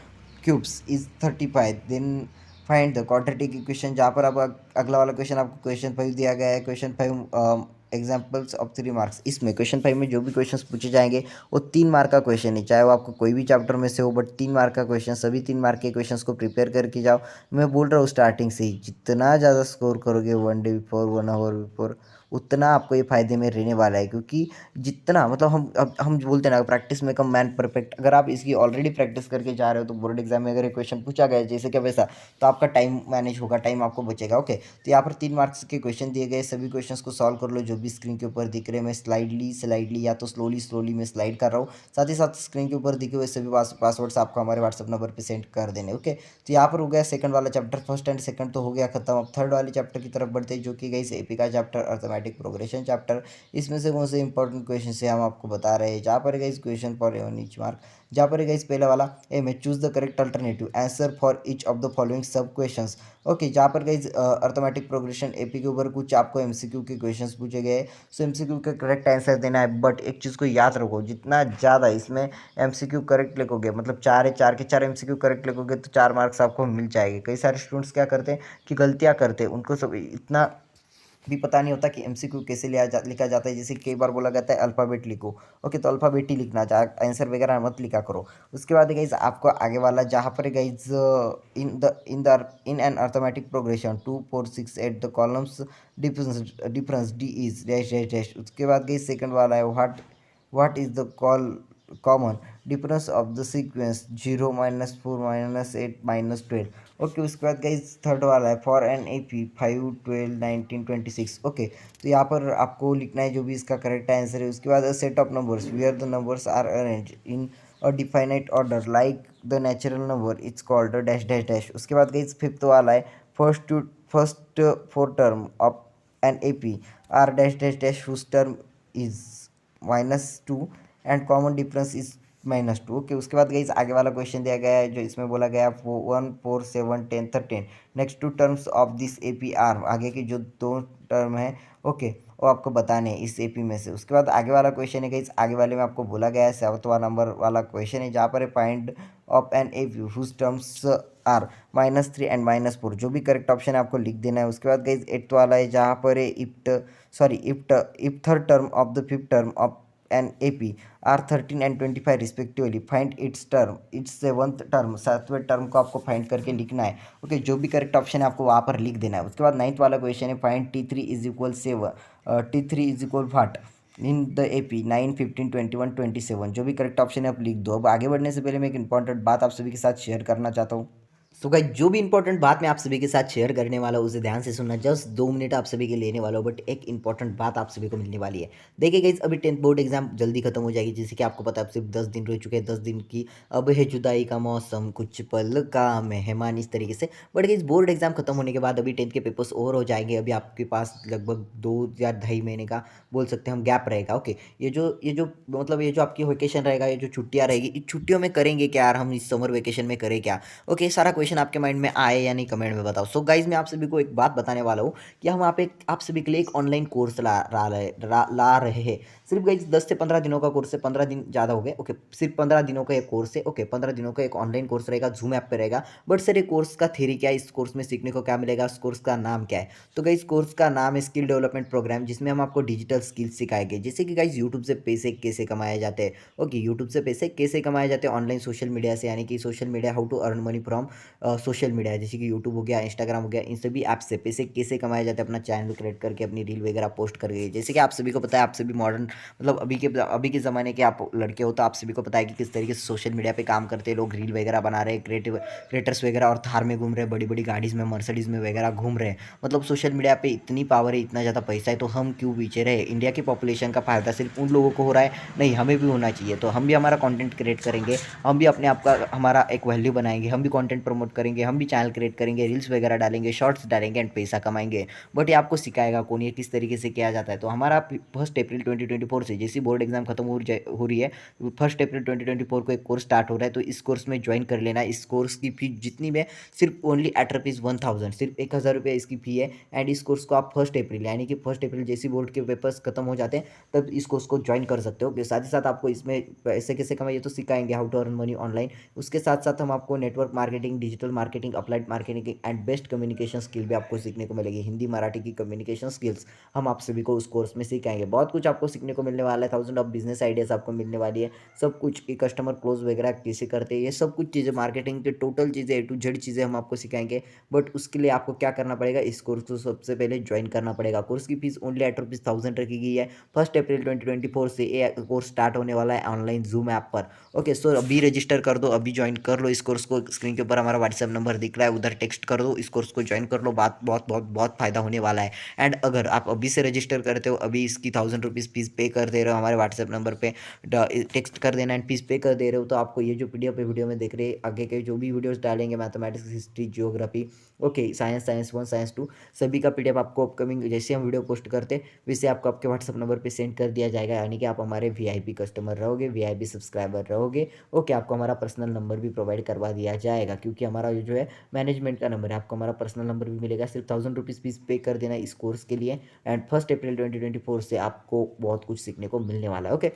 cubes is 35 then find the quadratic equation. जहाँ पर आप अगला वाला क्वेश्चन आपको क्वेश्चन 5 दिया गया है। Question 5 examples of 3 marks. इसमें क्वेश्चन 5 में जो भी क्वेश्चंस पूछे जाएंगे वो 3 मार्क का क्वेश्चन है, चाहे वो आपको कोई भी चैप्टर में से हो, बट 3 मार्क का क्वेश्चन, सभी 3 मार्क के क्वेश्चंस को प्रिपेयर करके जाओ। मैं बोल रहा हूँ स्टार्टिंग से ही, जितना ज़्यादा स्कोर करोगे 1 डे बिफोर, 1 आवर बिफोर, उतना आपको ये फ़ायदे में रहने वाला है। क्योंकि जितना मतलब हम बोलते हैं ना, प्रैक्टिस में कम मैन परफेक्ट। अगर आप इसकी ऑलरेडी प्रैक्टिस करके जा रहे हो तो बोर्ड एग्जाम में अगर ये क्वेश्चन पूछा गया जैसे क्या वैसा, तो आपका टाइम मैनेज होगा, टाइम आपको बचेगा। ओके, तो यहाँ पर 3 मार्क्स के क्वेश्चन दिए गए, सभी क्वेश्चंस को सॉल्व कर लो, जो भी स्क्रीन के ऊपर दिख रहे हैं। मैं स्लाइडली या तो स्लोली मैं स्लाइड कर रहा हूँ, साथ ही साथ स्क्रीन के ऊपर दिखे हुए सभी पासवर्ड्स आपको हमारे व्हाट्सअप नंबर पर सेंड कर देने। ओके, तो यहाँ पर हो गया सेकंड वाला चैप्टर, फर्स्ट एंड सेकंड तो हो गया खत्म। अब थर्ड वाले चैप्टर की तरफ बढ़ते हैं, जो कि गई एपी का चैप्टर, अर्थमेटिक प्रोग्रेशन चैप्टर। इसमें से कौन से इंपॉर्टेंट क्वेश्चन से हम आपको बता रहे हैं, जहाँ पर गई question for even each mark. जहाँ पर गई पहला वाला ए में choose the correct alternative answer for each of the following sub questions. Okay, जहाँ पर गई अर्थमेटिक प्रोग्रेशन एपी के ऊपर कुछ आपको एमसीक्यू के क्वेश्चंस पूछे गए, सो एमसीक्यू का करेक्ट आंसर देना है। बट एक चीज़ को याद रखो, जितना ज़्यादा इसमें एमसीक्यू करेक्ट लिखोगे, मतलब 4 के 4 एमसीक्यू करेक्ट लिखोगे तो 4 मार्क्स आपको मिल जाएंगे। कई सारे स्टूडेंट्स क्या करते हैं कि गलतियाँ करते हैं, उनको सब इतना भी पता नहीं होता कि एमसीक्यू कैसे लिखा जाता है। जैसे कई बार बोला जाता है अल्फ़ाबेट लिखो, ओके, तो अल्फ़ाबेट ही लिखना, आंसर वगैरह मत लिखा करो। उसके बाद गाइज आपको आगे वाला, जहाँ पर guys in an arithmetic progression 2 4 6 8 the common difference D is dash dash dash. उसके बाद गाइज सेकंड वाला है, what is the common difference of the sequence 0 -4 -8 -12। Okay, उसके बाद गाइज थर्ड वाला है for an A P 5 12 19 26। Okay, तो यहाँ पर आपको लिखना है जो भी इसका करेक्ट आंसर है। उसके बाद set of numbers where the numbers are arrange in a definite order like the natural number it's called dash dash dash. उसके बाद गाइज फिफ्थ वाला है first four term of an A P are dash dash dash whose term is -2 and common difference is -2। Okay, उसके बाद guys आगे वाला question दिया गया है जो इसमें बोला गया है 1 4 7 10 13 next two terms of this A P are. आगे की जो दो टर्म है ओके वो आपको बताने हैं इस एपी में से। उसके बाद आगे वाला क्वेश्चन है गाइज, आगे वाले में आपको बोला गया है 7वां नंबर वाला क्वेश्चन है जहाँ पर है find of an A P whose terms are -3 and -4। जो भी करेक्ट ऑप्शन है आपको लिख देना है। उसके बाद गाइज 8th वाला है जहाँ पर है if third term of the fifth term of an AP are 13 and 25 respectively, find its seventh term, सातवें टर्म को आपको फाइंड करके लिखना है। ओके, जो भी करेक्ट ऑप्शन है आपको वहाँ पर लिख देना है। उसके बाद 9th वाला क्वेश्चन है find T3 is equal 7 T3 is equal what in the AP 9 15 21 27। जो भी करेक्ट ऑप्शन है आप लिख दो। अब आगे बढ़ने से पहले मैं एक इंपॉर्टेंट बात आप सभी के साथ शेयर करना चाहता हूँ। सो गाइस, जो भी इंपॉर्टेंट बात मैं आप सभी के साथ शेयर करने वाला हूँ उसे ध्यान से सुनना। जस्ट 2 मिनट आप सभी के लेने वाला हूँ, बट एक इंपॉर्टेंट बात आप सभी को मिलने वाली है। देखिए गाइस, अभी 10th बोर्ड एग्जाम जल्दी खत्म हो जाएगी, जैसे कि आपको पता है अब सिर्फ 10 दिन रह चुके हैं। 10 दिन की अब है जुदाई का मौसम, कुछ पल का मेहमान, इस तरीके से। बट गाइस, बोर्ड एग्जाम खत्म होने के बाद अभी 10th के पेपर्स ओवर हो जाएंगे। अभी आपके पास लगभग 2 या 2.5 महीने का बोल सकते हैं हम गैप रहेगा। ओके, ये जो मतलब ये जो आपकी वेकेशन रहेगा, ये जो छुट्टियाँ रहेगी, इस छुट्टियों में करेंगे क्या यार, हम इस समर वेकेशन में करें क्या। ओके, सारा क्वेश्चन आपके माइंड में आए या नहीं कमेंट में बताओ। सो गाइज, मैं आप सभी को एक बात बताने वाला हूँ कि हम आप सभी के लिए एक ऑनलाइन कोर्स ला रहे हैं। सिर्फ गाइज 10 से 15 दिनों का कोर्स है, 15 दिन ज़्यादा हो गए। ओके, सिर्फ 15 दिनों का एक कोर्स है। ओके, 15 दिनों का एक ऑनलाइन कोर्स रहेगा, जूम ऐप पे रहेगा। बट सर, ये कोर्स का थ्योरी क्या है, इस कोर्स में सीखने को क्या मिलेगा, इस कोर्स का नाम क्या है। तो गाइज, कोर्स का नाम है स्किल डेवलपमेंट प्रोग्राम, जिसमें हम आपको डिजिटल स्किल्स सिखाएंगे। जैसे कि गाइज यूट्यूब से पैसे कैसे कमाए जाते हैं। ओके, यूट्यूब से पैसे कैसे कमाए जाते हैं ऑनलाइन सोशल मीडिया से, यानी कि social media, how to earn money from social media, जैसे कि यूट्यूब हो गया, इंस्टाग्राम हो गया, इन सभी ऐप से पैसे कैसे कमाए जाते हैं अपना चैनल क्रिएट करके, अपनी रील वगैरह पोस्ट करके। जैसे कि आप सभी को पता है, आप सभी मॉडर्न मतलब अभी के ज़माने के आप लड़के हो, तो आप सभी को पता है कि किस तरीके से सोशल मीडिया पे काम करते हैं लोग, रील वगैरह बना रहे हैं, क्रिएटर्स वगैरह, और थार में घूम रहे हैं, बड़ी बड़ी गाड़ीज़ में, मर्सिडीज़ में वगैरह घूम रहे हैं। मतलब सोशल मीडिया पे इतनी पावर है, इतना ज़्यादा पैसा है, तो हम क्यों पीछे रहे। इंडिया की पॉपुलेशन का फ़ायदा सिर्फ उन लोगों को हो रहा है, नहीं, हमें भी होना चाहिए। तो हम भी हमारा कंटेंट क्रिएट करेंगे, हम भी अपने आप का हमारा एक वैल्यू बनाएंगे, हम भी कंटेंट प्रमोट करेंगे, हम भी चैनल क्रिएट करेंगे, रील्स वगैरह डालेंगे, शॉर्ट्स डालेंगे एंड पैसा कमाएंगे। बट ये आपको सिखाएगा कौन, ये किस तरीके से किया जाता है। तो हमारा 1 अप्रैल 2024 से जैसी बोर्ड एग्जाम खत्म हो रही है, 1 अप्रैल 2024 को एक कोर्स स्टार्ट हो रहा है। तो इस कोर्स में ज्वाइन कर लेना। इस कोर्स की फीस जितनी भी है सिर्फ ओनली एट ₹1000, सिर्फ 1000 रुपये इसकी फ़ी है। एंड इस कोर्स को आप 1 अप्रैल यानी कि 1 अप्रैल जैसी बोर्ड के पेपर्स खत्म हो जाते हैं तब इस कोर्स को ज्वाइन कर सकते हो। साथ ही साथ आपको इसमें पैसे कैसे कमाइए तो सिखाएंगे, how to earn money online. उसके साथ साथ हम आपको network marketing, digital marketing, applied marketing and best communication skill भी आपको सीखने को मिलेगी। हिंदी मराठी की कम्युनिकेशन स्किल्स हम आप सभी को उस कोर्स में सिखाएंगे। बहुत कुछ आपको सीखने को मिलने वाला है, 1000 ऑफ बिजनेस आइडियाज़ आपको मिलने वाली है। सब कुछ कि कस्टमर क्लोज वगैरह कैसे करते हैं, ये सब कुछ चीज़ें, मार्केटिंग के टोटल चीज़ें, A to Z चीज़ें हम आपको सिखाएंगे। बट उसके लिए आपको क्या करना पड़ेगा, इस कोर्स को सबसे पहले ज्वाइन करना पड़ेगा। कोर्स की फीस ओनली ₹1000 रखी गई है। 1 अप्रैल 2024 से ये कोर्स स्टार्ट होने वाला है ऑनलाइन जूम ऐप पर। ओके, सो अभी रजिस्टर कर दो, अभी ज्वाइन कर लो इस कोर्स को। स्क्रीन के ऊपर हमारा व्हाट्सएप नंबर दिख रहा है, उधर टेक्स्ट कर दो, इस कोर्स को ज्वाइन कर लो। बात बहुत बहुत बहुत फ़ायदा होने वाला है। एंड अगर आप अभी से रजिस्टर करते हो, अभी इसकी ₹1000 फीस पे कर दे रहे हो, हमारे व्हाट्सएप नंबर पे टेक्स्ट कर देना एंड फीस पे कर दे रहे हो, तो आपको ये जो PDF है वीडियो में देख रहे आगे के जो भी वीडियोस डालेंगे, mathematics, history, geography, okay, science, science 1, science 2, सभी का PDF आपको अपकमिंग जैसे हम वीडियो पोस्ट करते वैसे आपको आपके व्हाट्सएप नंबर पे सेंड कर दिया जाएगा। यानी कि आप हमारे VIP कस्टमर रहोगे, VIP सब्सक्राइबर रहोगे। ओके, आपको हमारा पर्सनल नंबर भी प्रोवाइड करवा दिया जाएगा, क्योंकि हमारा ये जो है मैनेजमेंट का नंबर है। आपको हमारा पर्सनल नंबर भी मिलेगा। सिर्फ ₹1000 फीस पे कर देना इस कोर्स के लिए। एंड 1 अप्रैल 2024 से आपको बहुत कुछ सीखने को मिलने वाला है। ओके,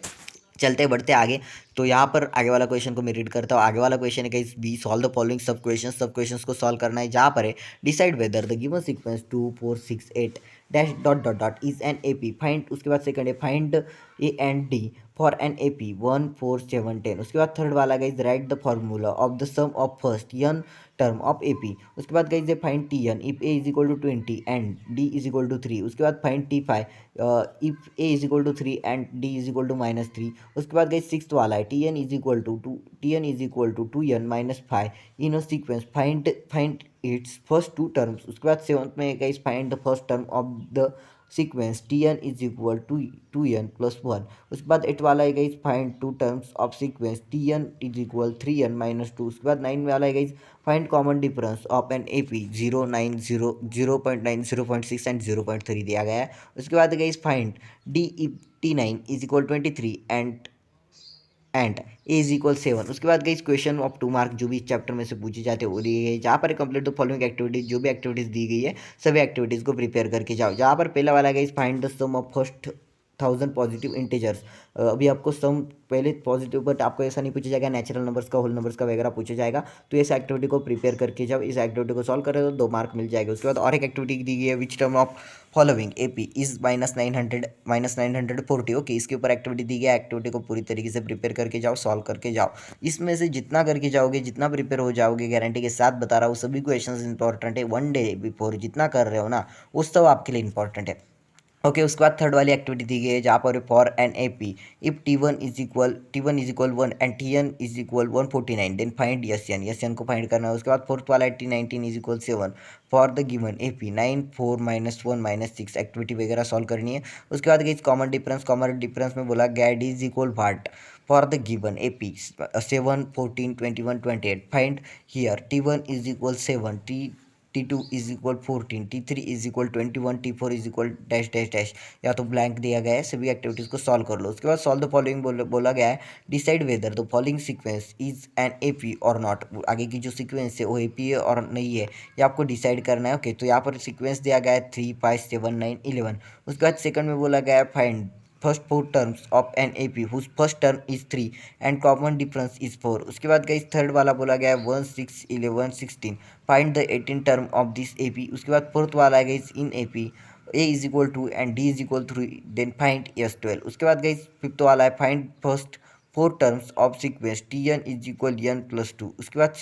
चलते बढ़ते आगे। तो यहाँ पर आगे वाला क्वेश्चन को मैं रीड करता हूँ। आगे वाला क्वेश्चन है guys, B solve the following sub questions को सॉल्व करना है। जहाँ पर है decide whether the given sequence 2 4 6 8 dash dot dot dot is an A P find, उसके बाद सेकंड है find A and D for an A P 1 4 7 10। उसके बाद थर्ड वाला guys write the formula of the sum of first n term of A P. उसके बाद guys find T N if A is equal to 20 and D is equal to 3। उसके बाद find T five if A is equal to 3 and D is equal to -3। उसके बाद guys six वाला है T N is equal to two N minus five in a sequence find its first two terms. उसके बाद seventh में guys find the first term of the sequence T N is equal to N plus one. उसके बाद eight वाला है guys find two terms of sequence T N is equal 3n minus two. उसके बाद nine वाला है guys find common difference of an A P 0.9 0.6 and 0.3 दिया गया है। उसके बाद guys find D if T9 is equal 23 and A is equal 7। उसके बाद गई क्वेश्चन ऑफ 2 मार्क जो भी चैप्टर में से पूछे जाते हैं वो दिए गए, जहाँ पर कंप्लीट द फॉलोइंग एक्टिविटीज, जो भी एक्टिविटीज दी गई है सभी एक्टिविटीज़ को प्रिपेयर करके जाओ। जहाँ पर पहला वाला गई find the sum of first 1000 positive integers. अभी आपको सम पहले पॉजिटिव, बट आपको ऐसा नहीं पूछा जाएगा, नेचुरल नंबर्स का, होल नंबर्स का वगैरह पूछा जाएगा। तो इस एक्टिविटी को प्रिपेयर करके जब इस एक्टिविटी को सॉल्व करें तो 2 मार्क मिल जाएगा। उसके बाद और एक एक्टिविटी दी गई है which term of following A P is -940। Okay, इसके ऊपर एक्टिविटी दी गई है। एक्टिविटी को पूरी तरीके से प्रिपेयर करके जाओ, सॉल्व करके जाओ। इसमें से जितना करके जाओगे, जितना प्रिपेयर हो जाओगे, गारंटी के साथ बता रहा हूँ सभी क्वेश्चंस इंपॉर्टेंट है। 1 डे बिफोर जितना कर रहे हो ना वो सब आपके लिए इंपॉर्टेंट है। ओके, उसके बाद थर्ड वाली एक्टिविटी दी गई है जहाँ पर for an A P if T1 is equal 1 and Tn is equal 149 then find S N को फाइंड करना है। उसके बाद फोर्थ वाला है T19 is equal 7 for the given A P 9 4 -1 -6 activity वगैरह सॉल्व करनी है। उसके बाद गई कॉमन डिफरेंस में बोला गया D is equal watt for the given A P 7 14 21 28 find here T1 is equal 7 T2 is equal 14 T3 is equal 21 T4 is equal dash dash dash, या तो ब्लैंक दिया गया है। सभी एक्टिविटीज़ को सॉल्व कर लो। उसके बाद सॉल्व द फॉलोइंग बोला गया है decide whether the following sequence is an A P और नॉट। आगे की जो सीक्वेंस है वो ए पी है और नहीं है, ये आपको डिसाइड करना है। ओके, तो यहाँ पर सीक्वेंस दिया गया है 3 5 7 9 11। उसके बाद सेकंड में बोला गया है find first 4 terms of an A P whose first term is 3 and common difference is 4। उसके बाद गई थर्ड वाला बोला गया है 1 6 11 16 find the 18 term of this A P. उसके बाद फोर्थ वाला है गई in A P a is equal 2 and D is equal 3 then find S 12। उसके बाद गई फिफ्थ वाला है find first 4 terms of sequence T N is equal n plus 2। उसके बाद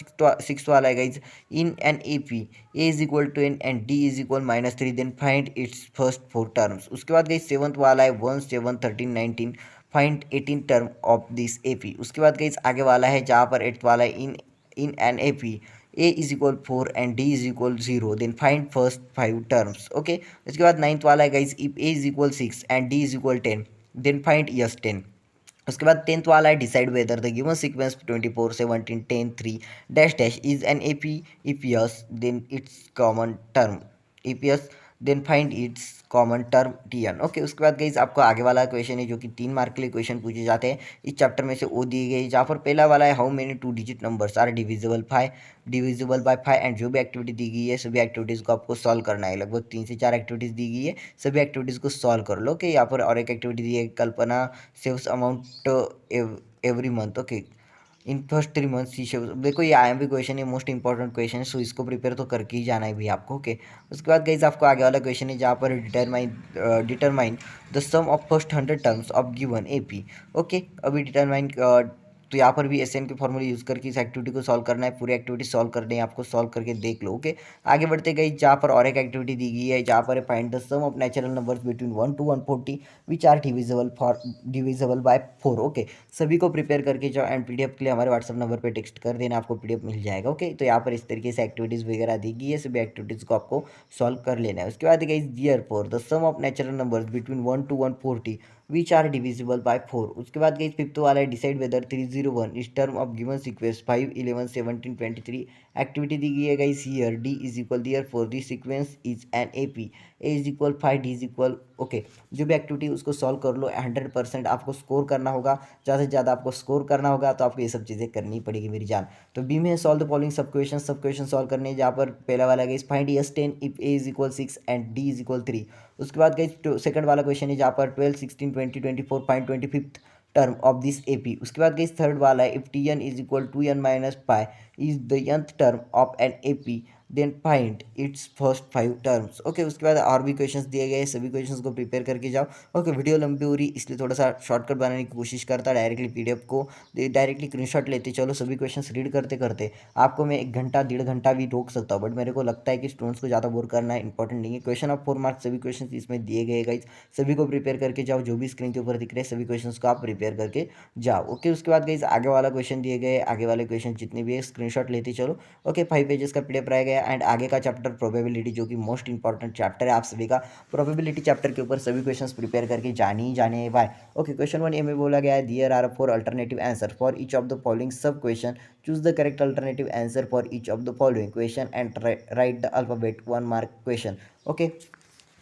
सिक्स वाला है guys in an A P a is equal to n and D is equal -3 then find its first 4 terms. उसके बाद गई seventh वाला है 1 7 13 19 find 18 term of this A P. उसके बाद गई आगे वाला है जहाँ पर एट्थ वाला है in an A P a is equal 4 and D is equal 0 then find first 5 terms. Okay, उसके बाद नाइन्थ वाला है guys if A is equal 6 and D is equal 10 then find S 10। उसके बाद टेंथ वाला है decide whether the given sequence 24 17 10 3 dash dash is an A P if yes then its common term if yes then find its common term T n. Okay, उसके बाद गई आपको आगे वाला क्वेश्चन है जो कि 3 मार्क के लिए क्वेश्चन पूछे जाते हैं इस चैप्टर में से वो दी गई, जहाँ पर पहला वाला है how many 2 digit numbers are divisible by 5 and जो भी एक्टिविटी दी गई है सभी एक्टिविटीज़ को आपको सॉल्व करना है। लगभग 3 से 4 एक्टिविटीज़ दी गई है, सभी एक्टिविटीज़ को सॉल्व कर लो। ओके, यहाँ पर और एक एक्टिविटी दी है Kalpana saves amount every month. Okay, in first 3 months ही सेव। देखो ये IMP क्वेश्चन है, मोस्ट इंपॉर्टेंट क्वेश्चन है, सो इसको प्रिपेयर तो करके ही जाना है भी आपको। ओके, उसके बाद गाइज आपको आगे वाला क्वेश्चन है जहाँ पर determine the sum of first 100 terms of given A P. Okay, अभी डिटरमाइन तो यहाँ पर भी SN के फॉर्मूले यूज़ करके इस एक्टिविटी को सॉल्व करना है। पूरी एक्टिविटी सॉल्व करनी है आपको, सॉल्व करके देख लो। ओके, आगे बढ़ते गई जहाँ पर और एक एक्टिविटी दी गई है जहाँ पर find the sum of natural numbers between 1 to 140 which are divisible by 4। Okay, सभी को प्रिपेयर करके जाओ एंड PDF के लिए हमारे व्हाट्सअप नंबर पर टेक्स्ट कर देना, आपको PDF मिल जाएगा। ओके, तो यहाँ पर इस तरीके से एक्टिविटीज़ वगैरह दी गई है, सभी एक्टिविटीज़ को आपको सॉल्व कर लेना है। उसके बाद गई therefore the sum of natural numbers between 1 to 140 which are divisible by 4। उसके बाद गई फिफ्थ वाला है decide whether 301 is term of given sequence 5 11 17 23 activity दी गई है guys here d is equal therefore this sequence is an A P a is equal 5 d is equal. Okay, जो भी एक्टिविटी उसको सॉल्व कर लो, 100% आपको स्कोर करना होगा, ज़्यादा से ज़्यादा आपको स्कोर करना होगा, तो आपको ये सब चीज़ें करनी पड़ेगी मेरी जान। तो बी में solve the following sub question solve करने, जहाँ पर पहला वाला गई find S 10 if A is equal 6 and D is equal 3। उसके बाद गई सेकंड वाला क्वेश्चन है जहाँ पर 12 16 20 24 find 25th term of this A P. उसके बाद गई थर्ड वाला है if Tn is equal 2n minus pi is the nth term of an A P then find its first 5 terms. Okay, उसके बाद और भी क्वेश्चंस दिए गए, सभी क्वेश्चंस को प्रिपेयर करके जाओ। ओके, वीडियो लंबी हो रही इसलिए थोड़ा सा शॉर्टकट बनाने की कोशिश करता, डायरेक्टली पीडीएफ को डायरेक्टली स्क्रीनशॉट लेते चलो, सभी क्वेश्चंस रीड करते करते आपको मैं 1 घंटा 1.5 घंटा भी रोक सकता हूँ, बट मेरे को लगता है कि स्टूडेंट्स को ज़्यादा बोर करना इंपॉर्टेंट नहीं है। क्वेश्चन ऑफ 4 मार्क्स सभी क्वेश्चन इसमें दिए गए गाइस, सभी को प्रिपेयर करके जाओ, जो भी स्क्रीन के ऊपर दिख रहे हैं सभी क्वेश्चन को आप प्रिपेयर करके जाओ। ओके, उसके बाद गाइस आगे वाला क्वेश्चन दिए गए, आगे वाले क्वेश्चन जितने भी है स्क्रीनशॉट लेते चलो। ओके, 5 पेजेस का पीडीएफ रहेगा एंड आगे का चैप्टर प्रोबेबिलिटी जो कि मोस्ट इंपॉर्टेंट चैप्टर है आप सभी का, प्रोबेबिलिटी चैप्टर के ऊपर सभी क्वेश्चंस प्रिपेयर करके जाने ही जाने हैं भाई। ओके, क्वेश्चन 1 ए में बोला गया है there are 4 alternative answer for each of the following sub question, choose the correct alternative answer for each of the following question and write the alphabet 1 mark question. Okay,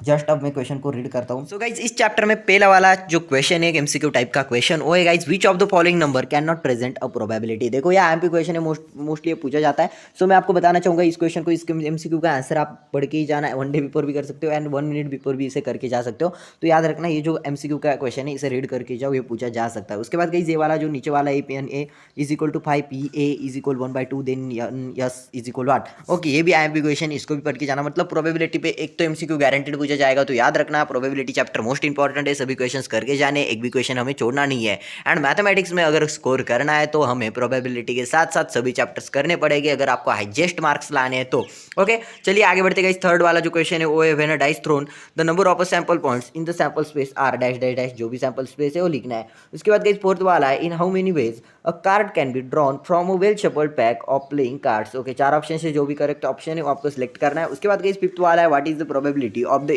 just अब मैं question को read करता हूँ। So guys इस chapter में पहला वाला जो क्वेश्चन है एमसीक्यू टाइप का क्वेश्चन वो है guys which of the following number can not present a probability. देखो ये आईएमपी क्वेश्चन है, मोस्टली ये पूछा जाता है। सो मैं आपको बताना चाहूंगा इस क्वेश्चन को, इसके एमसीक्यू का आंसर आप पढ़ के ही जाना है, 1 डे बिफोर भी कर सकते हो एंड 1 मिनट बिफोर भी इसे करके जा सकते हो। तो याद रखना ये जो एमसीक्यू का क्वेश्चन है इसे रीड करके जाओ, ये पूछा जा सकता है। उसके बाद गाइज ये वाला जो नीचे वाला a is equal to 5 P a is equal 1/2 then S is equal what. Okay, ये भी आईएमपी क्वेश्चन, इसको भी पढ़ के जाना। मतलब प्रोबेबिलिटी पे एक तो एमसीक्यू गारंटेड पूछा जाएगा, तो याद रखना प्रोबेबिलिटी चैप्टर मोस्ट इंपॉर्टेंट है, सभी क्वेश्चंस करके जाने, एक भी क्वेश्चन हमें छोड़ना नहीं है। एंड मैथमेटिक्स में अगर स्कोर करना है तो हमें प्रोबेबिलिटी के साथ साथ सभी चैप्टर्स करने पड़ेंगे अगर आपको हाईएस्ट मार्क्स लाने हैं तो। ओके, चलिए आगे बढ़ते गए। थर्ड वाला जो क्वेश्चन है वो है when a dice thrown the number of a sample points in the sample space are dash dash dash, जो भी सैंपल स्पेस है वो लिखना है। उसके बाद गाइस फोर्थ वाला है in how many ways a card can be drawn from a well shuffled pack of playing cards. Okay, 4 option से जो भी करेक्ट ऑप्शन है वो आपको सिलेक्ट करना है। उसके बाद गाइस फिफ्थ वाला है what is the probability of the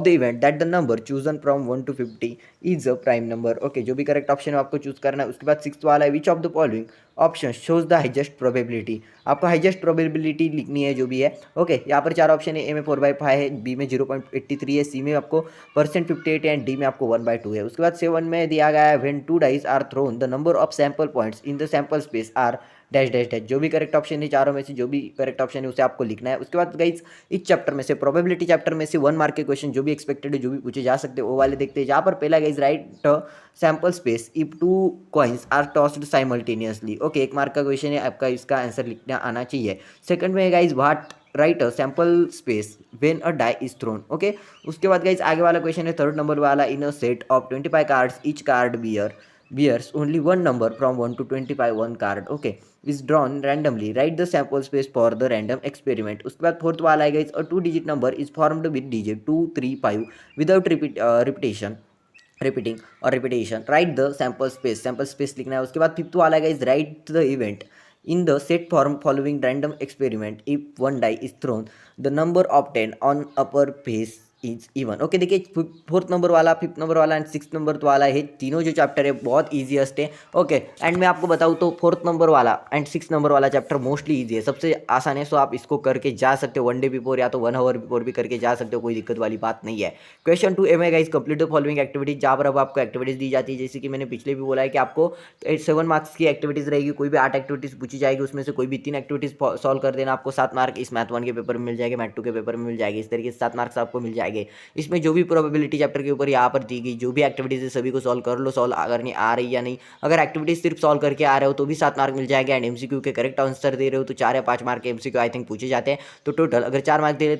event that the number chosen from 1 to 50 is a prime number. Okay, जो भी करेक्ट ऑप्शन है आपको चूज करना है। उसके बाद सिक्स्थ वाला है which of the following option shows the highest probability, आपको हाइजेस्ट प्रोबेबिलिटी लिखनी है जो भी है। ओके, यहाँ पर 4 ऑप्शन है, ए में 4/5 है, बी में 0.83 है, सी में आपको %58 है एंड डी में आपको 1/2 है। उसके बाद 7 में दिया गया है when 2 dice are thrown the number of sample points in the sample space are dash dash dash, जो भी करेक्ट ऑप्शन है चारों में से जो भी करेक्ट ऑप्शन है उसे आपको लिखना है। उसके बाद गाइस इस चैप्टर में से प्रोबेबिलिटी चैप्टर में से 1 मार्क के क्वेश्चन जो भी एक्सपेक्टेड है जो भी पूछे जा सकते हैं वो वाले देखते हैं। जहाँ पर पहला guys write sample space if 2 coins are tossed simultaneously. Okay, 1 mark का क्वेश्चन है, आपका इसका आंसर लिखना आना चाहिए। सेकंड में guys what write a sample space when a die is thrown. Okay, उसके बाद गाइस आगे वाला क्वेश्चन है थर्ड नंबर वाला in a set of 25 cards each card bears only one number from 1 to 25 one card, okay, is drawn randomly, write the sample space for the random experiment। उसके बाद fourth वाला आएगा इस a 2 digit number is formed with digit 2 3 5 without repeating और repetition, write the sample space लिखना है। उसके बाद फिफ्थ वाला आएगा is write the event in the set form following random experiment if one die is thrown the number obtained on upper face is even. Okay, देखिए fourth number वाला, fifth number वाला and six number वाला है, तीनों जो chapter है बहुत easiest है। ओके, एंड मैं आपको बताऊँ तो फोर्थ नंबर वाला एंड सिक्स नंबर वाला चैप्टर मोस्टली ईजी है, सबसे आसान है। सो आप इसको करके जा सकते हो 1 डे बिफोर या तो 1 आवर बिफोर भी करके जा सकते हो, कोई दिक्कत वाली बात नहीं है। Question 2 M guys complete the following activities, जहाँ पर अब आपको एक्टिविटीज दी जाती है, जैसे कि मैंने पिछले भी बोला है कि आपको 7 मार्क्स की एक्टिविटीज रहेगी, कोई भी 8 एक्टिविटीज पूछी जाएगी, उसमें से कोई भी 3 एक्टिविटीज सॉल्व कर देना, आपको 7 मार्क इस मैथ 1 के पेपर में मिल जाएंगे, मैथ 2 के पेपर में मिल जाएगी, इस तरीके से 7 मार्क्स आपको मिल जाएंगे। इसमें जो भी प्रोबेबिलिटी चैप्टर के ऊपर यहाँ पर दी गई जो भी एक्टिविटीज है सभी को सॉल्व कर लो, सॉल्व करनी आ रही या नहीं। अगर एक्टिविटीज सिर्फ सॉल्व करके आ रहे हो तो भी 7 मार्क मिल जाएगा एंड एमसीक्यू के करेक्ट आंसर दे रहे हो तो 4 या 5 मार्क के एमसीक्यू आई थिंक पूछे जाते हैं। तो टोटल अगर 4 मार्क दे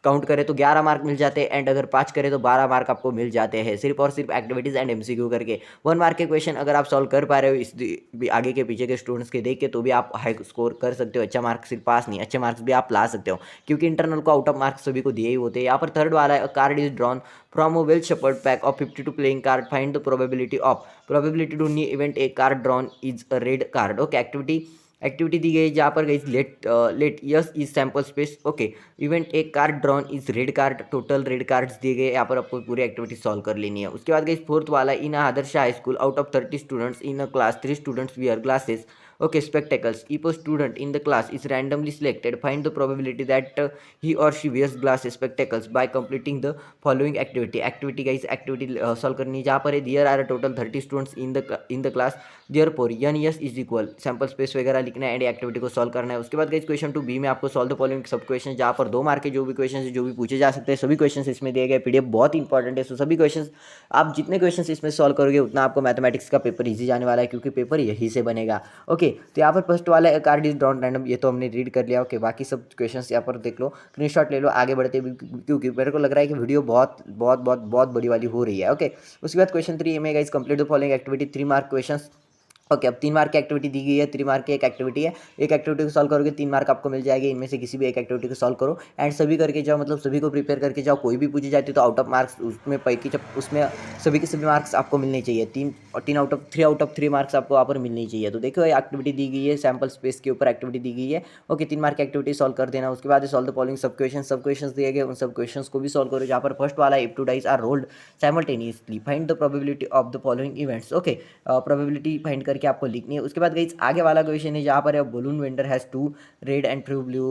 काउंट करें तो 11 मार्क मिल जाते हैं एंड अगर 5 करें तो 12 मार्क आपको मिल जाते हैं, सिर्फ और सिर्फ एक्टिविटीज एंड एमसीक्यू करके। 1 मार्क के क्वेश्चन अगर आप सॉल्व कर पा रहे हो इस आगे के पीछे के स्टूडेंट्स के देख के तो भी आप हाई स्कोर कर सकते हो, अच्छा मार्क्स सिर्फ पास नहीं अच्छे मार्क्स भी आप ला सकते हो, क्योंकि इंटरनल को आउट ऑफ मार्क्स सभी को दिए ही होते हैं। यहाँ पर थर्ड वाला है card is drawn from a well shuffled pack of 52 playing card, find the probability to नी event a card drawn is a red card. Okay, activity दी गई जहाँ पर गई let S is sample space. Okay, event एक card drawn is red card, total red cards दिए गए, यहाँ पर आपको पूरी एक्टिविटी सॉल्व कर लेनी है। उसके बाद गई फोर्थ वाला in Adarsh high school out of 30 students in a class 3 students wear glasses, okay, spectacles, if a student in the class is randomly selected, find the probability that he or she wears glasses spectacles by completing the following activity guys, activity solve करनी है। जहाँ पर है there are a total 30 students in the class, therefore n yes is equal, sample space वगैरह लिखना है and activity को solve करना है। उसके बाद गाइस क्वेश्चन 2 बी में आपको solve the following sub question, जहाँ पर 2 मार्क के जो भी क्वेश्चन है जो भी पूछे जा सकते हैं सभी क्वेश्चन इसमें दिए गए, पीडीएफ बहुत इंपॉर्टेंट है। सो सभी क्वेश्चन आप जितने क्वेश्चन इसमें सॉल्व करोगे उतना आपको मैथमेटिक्स का पेपर ईजी जाने वाला है, क्योंकि पेपर यही से बनेगा। ओके, ओके, तो यहाँ पर फर्स्ट वाला है कार्ड इज डॉट रैंडम, ये तो हमने रीड कर लिया। ओके, बाकी सब क्वेश्चन यहाँ पर देख लो, स्क्रीनशॉट ले लो, आगे बढ़ते क्योंकि मेरे को लग रहा है कि वीडियो बहुत बहुत बहुत बहुत बड़ी वाली हो रही है। ओके, उसके बाद क्वेश्चन 3 में guys complete the following activity 3 mark question. Okay, अब 3 मार्क की एक्टिविटी दी गई है, 3 मार्क की एक एक्टिविटी है, एक एक्टिविटी को सॉल्व करोगे 3 मार्क आपको मिल जाएगी, इनमें से किसी भी एक एक्टिविटी को सॉल्व करो एंड सभी करके जाओ, मतलब सभी को प्रिपेयर करके जाओ, कोई भी पूछी जाती है तो आउट ऑफ मार्क्स उसमें पैकी जब उसमें सभी के सभी मार्क्स आपको मिलने चाहिए, 3 आउट ऑफ 3 मार्क्स आपको यहाँ पर मिलने चाहिए। तो देखो ये एक्टिविटी दी गई है, सैम्पल स्पेस के ऊपर एक्टिविटी दी गई है। ओके, 3 मार्क की एक्टिविटी सॉल्व कर देना। उसके बाद solve the following sub question दिए गए, उन सब क्वेश्चन को भी सॉल्व करो। जहाँ पर फर्स्ट वाला if 2 dice are rolled simultaneously find the probability of the following events. Okay, probability find करके आपको लिखनी है। उसके बाद गाइस आगे वाला क्वेश्चन है जहाँ पर balloon vendor has 2 red and 2 blue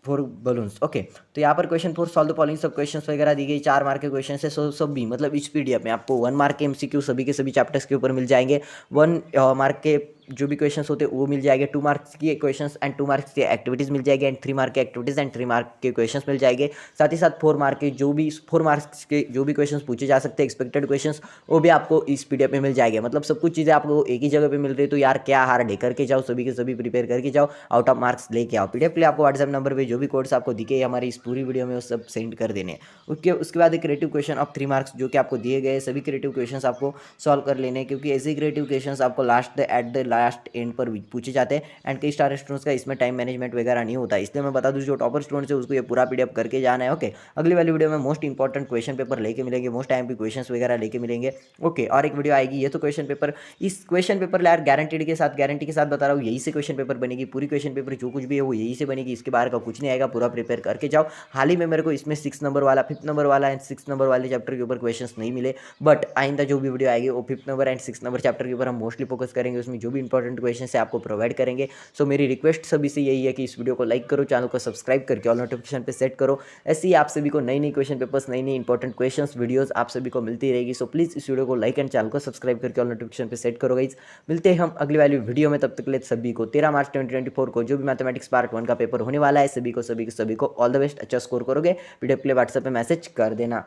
4 balloons. Okay, तो यहाँ पर question 4 solve the following sub question वगैरह दी गई, 4 मार्क के क्वेश्चन है। सो सब भी मतलब इस पीडीएफ में आपको 1 मार्क के एमसीक्यू सभी के सभी चैप्टर्स के ऊपर मिल जाएंगे, 1 मार्क के जो भी क्वेश्चंस होते हैं वो मिल जाएंगे, 2 मार्क्स की क्वेश्चंस एंड 2 मार्क्स की एक्टिविटीज़ मिल जाएगी एंड 3 मार्क के एक्टिविटीज़ एंड 3 मार्क के क्वेश्चंस मिल जाएंगे। साथ ही साथ 4 मार्क के जो भी 4 मार्क्स के जो भी क्वेश्चंस पूछे जा सकते हैं एक्सपेक्टेड क्वेश्चंस, वो भी आपको इस पीडीएफ में मिल जाएंगे। मतलब सब कुछ चीज़ें आपको एक ही जगह पे मिल रही है, तो यार क्या हार डे करके जाओ, सभी के सभी प्रिपेयर करके जाओ, आउट ऑफ मार्क्स लेके आओ। पीडीएफ के लिए आपको व्हाट्सएप नंबर पर जो भी कोड्स आपको दिखे हमारी इस पूरी वीडियो में वो सब सेंड कर देने। उसके बाद एक क्रिएटिव क्वेश्चन ऑफ 3 मार्क्स जो कि आपको दिए गए, सभी क्रिएटिव क्वेश्चन आपको सॉल्व कर लेने, क्योंकि ऐसे क्रिएटिव क्वेश्चन आपको एट द लास्ट एंड पर पूछे जाते हैं एंड कई स्टार स्टूडेंट्स का इसमें टाइम मैनेजमेंट वगैरह नहीं होता, इसलिए मैं बता दूं जो टॉपर स्टूडेंट्स है उसको ये पूरा पीडीएफ करके जाना है। ओके, अगली वाली वीडियो में मोस्ट इंपॉर्टेंट क्वेश्चन पेपर लेके मिलेंगे, मोस्ट टाइम के क्वेश्चंस वगैरह लेके मिलेंगे। ओके, और एक वीडियो आएगी, ये तो क्वेश्चन पेपर, इस क्वेश्चन पेपर यार गारंटी के साथ बता रहा हूँ, यही से क्वेश्चन पेपर बनेगी, पूरी क्वेश्चन पेपर जो कुछ भी है वो यही से बनेगी, इसके बाहर का कुछ नहीं आएगा, पूरा प्रिपेयर करके जाओ। हाल ही में मेरे को इसमें 6 नंबर वाला 5th नंबर वाला एंड 6 नंबर वाले चैप्टर के ऊपर क्वेश्चंस नहीं मिले, बट आइंदा जो भी वीडियो आएगी वो 5th number and 6 number chapter के ऊपर हम मोस्टली फोकस करेंगे, उसमें जो भी इंपॉर्टेंट क्वेश्चन है आपको प्रोवाइड करेंगे। सो मेरी रिक्वेस्ट सभी से यही है कि इस वीडियो को लाइक करो, चैनल को सब्सक्राइब करके ऑल नोटिफिकेशन पे सेट करो, ऐसे ही आप सभी को नई नई क्वेश्चन पेपर्स, नई नई इंपॉर्टेंट क्वेश्चंस वीडियोस आप सभी को मिलती रहेगी। सो प्लीज़ इस वीडियो को लाइक एंड चैनल को सब्सक्राइब करके ऑल नोटिफिकेशन पे सेट करो गाइस। मिलते हैं हम अगली वाली वीडियो में, तब तक के लिए सभी को 13 मार्च 2024 को जो भी मैथमेटिक्स पार्ट 1 का पेपर होने वाला है, सभी को ऑल द बेस्ट, अच्छा स्कोर करोगे, पीडीएफ के लिए व्हाट्सएप पे मैसेज कर देना।